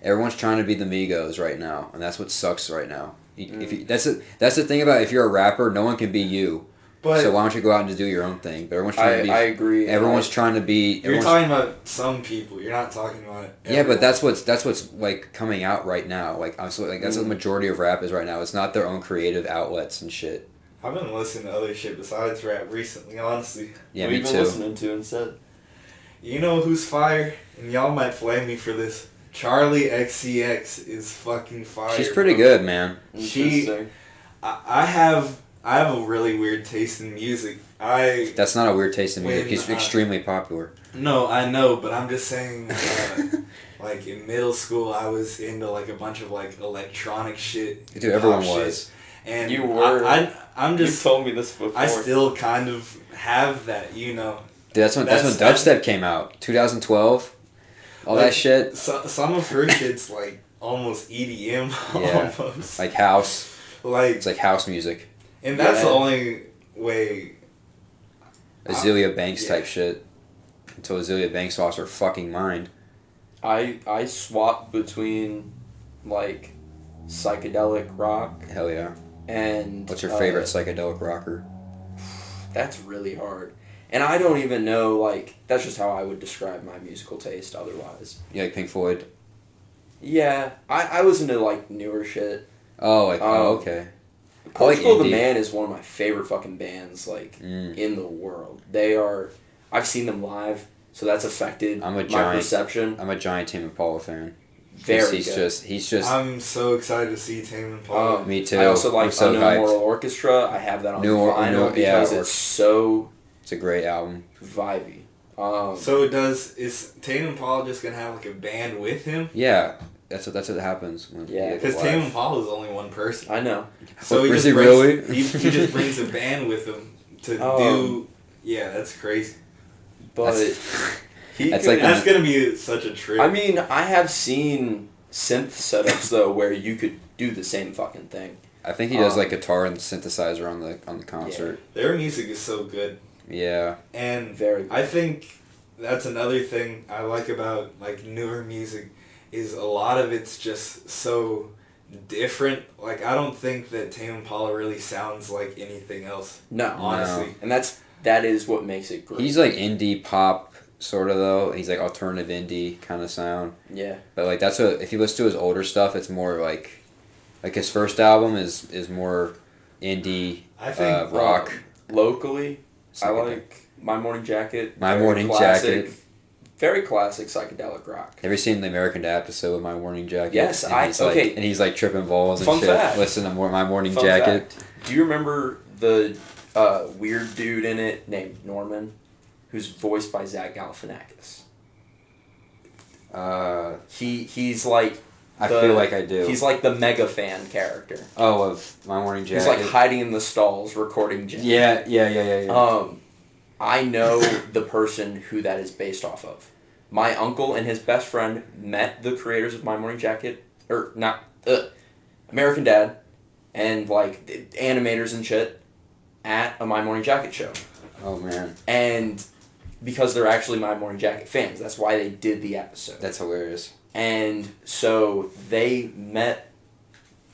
Speaker 2: Everyone's trying to be the Migos right now, and that's what sucks right now. That's the thing about if you're a rapper, no one can be you.
Speaker 3: But
Speaker 2: So why don't you go out and just do your own thing? But everyone's trying to be.
Speaker 1: I agree.
Speaker 2: Everyone's trying to be.
Speaker 3: you're
Speaker 2: everyone's-
Speaker 3: talking about some people. You're not talking about
Speaker 2: Yeah, but
Speaker 3: everyone.
Speaker 2: that's what's like coming out right now. Like I'm so, like that's what the majority of rap is right now. It's not their own creative outlets and shit.
Speaker 3: I've been listening to other shit besides rap recently, honestly.
Speaker 2: Yeah,
Speaker 1: what
Speaker 2: me
Speaker 1: have you been
Speaker 2: too.
Speaker 1: listening to instead?
Speaker 3: You know who's fire? And y'all might flame me for this. Charlie XCX is fucking fire.
Speaker 2: She's pretty
Speaker 3: bro.
Speaker 2: good, man.
Speaker 3: She-
Speaker 1: Interesting.
Speaker 3: I have a really weird taste in music.
Speaker 2: That's not a weird taste in music.
Speaker 3: When,
Speaker 2: He's extremely popular.
Speaker 3: No, I know, but I'm just saying, like, in middle school, I was into, like, a bunch of, like, electronic shit.
Speaker 2: Dude, everyone
Speaker 3: pop shit.
Speaker 2: was.
Speaker 3: And
Speaker 1: You were.
Speaker 3: I'm
Speaker 1: You
Speaker 3: just...
Speaker 1: told me this before.
Speaker 3: I still kind of have that, you know.
Speaker 2: Dude, that's when dubstep came out. 2012. All
Speaker 3: Like,
Speaker 2: that shit.
Speaker 3: Some of her shit's, like, almost EDM,
Speaker 2: Yeah.
Speaker 3: almost.
Speaker 2: Like house.
Speaker 3: Like,
Speaker 2: It's like house music.
Speaker 3: and that's the
Speaker 1: Yeah.
Speaker 3: only way...
Speaker 2: Azealia Banks
Speaker 3: yeah.
Speaker 2: type shit. Until Azealia Banks lost her fucking mind.
Speaker 1: I swapped between like psychedelic rock
Speaker 2: Hell yeah.
Speaker 1: and
Speaker 2: What's your favorite psychedelic rocker?
Speaker 1: That's really hard. And I don't even know, like, that's just how I would describe my musical taste otherwise.
Speaker 2: You like Pink Floyd?
Speaker 1: Yeah, I listen to, like, newer shit.
Speaker 2: Oh, like, oh,
Speaker 1: Um,
Speaker 2: okay. I like
Speaker 1: Portugal the
Speaker 2: indie.
Speaker 1: Man is one of my favorite fucking bands, like, in the world. They are, I've seen them live, so that's affected
Speaker 2: I'm a
Speaker 1: my
Speaker 2: giant-
Speaker 1: perception.
Speaker 2: I'm a giant Tame Impala fan.
Speaker 1: Very
Speaker 2: he's
Speaker 1: good.
Speaker 2: He's just.
Speaker 3: I'm so excited to see Tame Impala.
Speaker 2: Me too.
Speaker 1: I also
Speaker 2: I'm
Speaker 1: like
Speaker 2: so
Speaker 1: Unknown
Speaker 2: hyped.
Speaker 1: Moral Orchestra. I have that on vinyl
Speaker 2: yeah,
Speaker 1: because
Speaker 2: or-
Speaker 1: it's so
Speaker 2: It's a great album.
Speaker 1: vibey.
Speaker 3: So is Tame Impala just gonna have like a band with him?
Speaker 2: Yeah, that's what happens. When
Speaker 1: Yeah.
Speaker 2: you
Speaker 3: Because
Speaker 2: get
Speaker 3: Tame
Speaker 2: live.
Speaker 3: Impala is only one person.
Speaker 1: I know.
Speaker 3: So
Speaker 2: Is
Speaker 3: just
Speaker 2: he
Speaker 3: brings,
Speaker 2: really?
Speaker 3: He just brings a band with him to do. Yeah, that's crazy.
Speaker 1: But he
Speaker 2: That's
Speaker 1: could,
Speaker 2: like
Speaker 3: That's gonna be such a trip.
Speaker 1: I mean, I have seen synth setups though where you could do the same fucking thing.
Speaker 2: I think he does like guitar and synthesizer on the concert.
Speaker 3: their music is so good,
Speaker 2: Yeah.
Speaker 3: and
Speaker 1: Very good.
Speaker 3: I think that's another thing I like about like newer music is a lot of it's just so different. Like I don't think that Tame Impala really sounds like anything else.
Speaker 1: No,
Speaker 3: Honestly.
Speaker 1: and that is what makes it great.
Speaker 2: He's like indie pop sort of though. He's like alternative indie kind of sound.
Speaker 1: Yeah.
Speaker 2: But like that's what if you listen to his older stuff, it's more like his first album is more indie
Speaker 3: I think
Speaker 2: rock.
Speaker 1: Locally, I
Speaker 2: Psychedelic.
Speaker 1: like My Morning Jacket.
Speaker 2: My
Speaker 1: very
Speaker 2: Morning
Speaker 1: classic,
Speaker 2: Jacket.
Speaker 1: Very classic psychedelic rock.
Speaker 2: Have you seen the American Dad episode with My Morning Jacket?
Speaker 1: Yes,
Speaker 2: and
Speaker 1: I-
Speaker 2: he's like,
Speaker 1: okay.
Speaker 2: and he's like tripping balls and
Speaker 1: Fun
Speaker 2: shit.
Speaker 1: fact.
Speaker 2: Listen to My Morning
Speaker 1: Fun
Speaker 2: Jacket.
Speaker 1: fact. Do you remember the weird dude in it named Norman, who's voiced by Zach Galifianakis? He's like
Speaker 2: I feel like I do.
Speaker 1: He's like the mega fan character.
Speaker 2: Oh, of My Morning Jacket.
Speaker 1: He's like hiding in the stalls recording jazz.
Speaker 2: Yeah.
Speaker 1: I know the person who that is based off of. My uncle and his best friend met the creators of My Morning Jacket, or not, American Dad, and like the animators and shit at a My Morning Jacket show.
Speaker 2: Oh man,
Speaker 1: And because they're actually My Morning Jacket fans, that's why they did the episode.
Speaker 2: that's hilarious.
Speaker 1: And so they met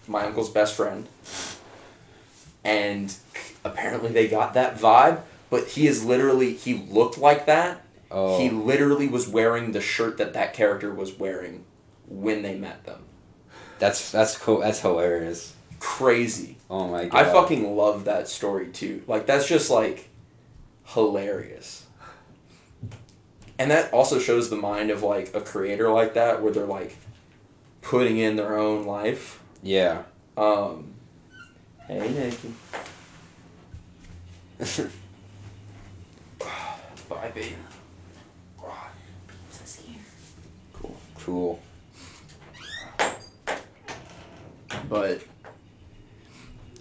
Speaker 1: my uncle's best friend, and apparently they got that vibe, but he looked like that.
Speaker 2: Oh,
Speaker 1: He literally was wearing the shirt that character was wearing when they met them.
Speaker 2: that's cool. That's hilarious.
Speaker 1: Crazy.
Speaker 2: Oh my god.
Speaker 1: I fucking love that story too. Like, that's just like hilarious. And that also shows the mind of like a creator like that, where they're like putting in their own life.
Speaker 2: Yeah.
Speaker 1: Hey, Nikki. Bye, baby.
Speaker 2: Cool.
Speaker 1: But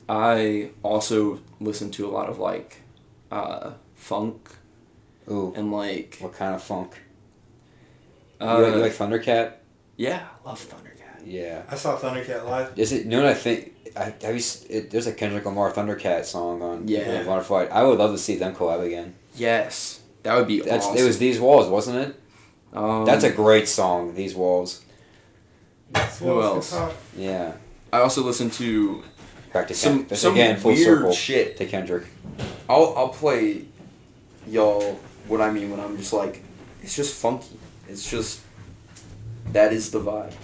Speaker 1: I also listen to a lot of like funk
Speaker 2: Ooh.
Speaker 1: and like
Speaker 2: What kind of funk? You
Speaker 1: uh,
Speaker 2: like Thundercat?
Speaker 1: yeah, I love Thundercat.
Speaker 2: Yeah.
Speaker 3: I saw Thundercat live.
Speaker 2: Is it? You know what I think? There's a Kendrick Lamar Thundercat song on
Speaker 1: Yeah.
Speaker 2: Butterfly. I would love to see them collab again.
Speaker 1: Yes, that would be awesome.
Speaker 2: It was These Walls, wasn't it? That's a
Speaker 1: Um,
Speaker 2: great song. These Walls.
Speaker 1: Who else?
Speaker 2: Yeah.
Speaker 1: I also listen to
Speaker 2: Back to
Speaker 1: some
Speaker 2: again full
Speaker 1: weird
Speaker 2: circle
Speaker 1: shit.
Speaker 2: to Kendrick.
Speaker 1: I'll play y'all what I mean when I'm just like, it's just funky. It's just, that is the vibe.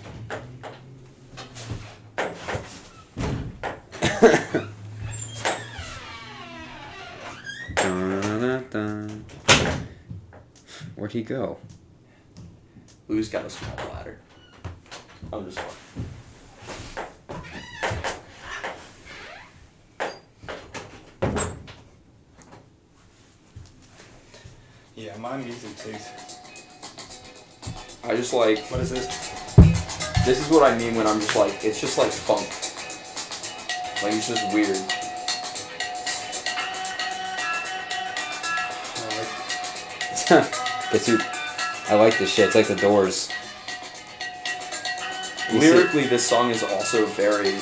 Speaker 2: Where'd he go?
Speaker 1: Lou's got a small ladder. I'm just fucking.
Speaker 3: Yeah, my music taste.
Speaker 1: I just like,
Speaker 3: What is this?
Speaker 1: this is what I mean when I'm just like, it's just like funk. Like, it's just weird.
Speaker 2: I like this shit. It's like the Doors.
Speaker 1: Lyrically, this song is also very,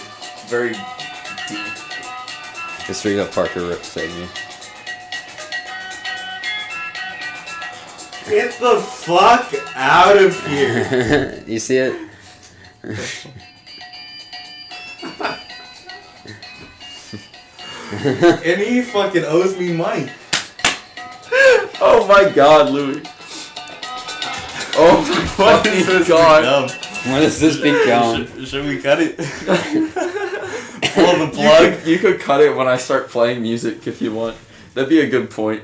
Speaker 1: very deep.
Speaker 2: The straight up Parker Rip segment.
Speaker 3: Get the fuck out of here!
Speaker 2: You see it?
Speaker 3: And he fucking owes me money.
Speaker 1: Oh my god, Louis. Oh my fucking god.
Speaker 2: When does this become?
Speaker 3: Should we cut it? Pull the plug.
Speaker 1: You could cut it when I start playing music if you want. That'd be a good point.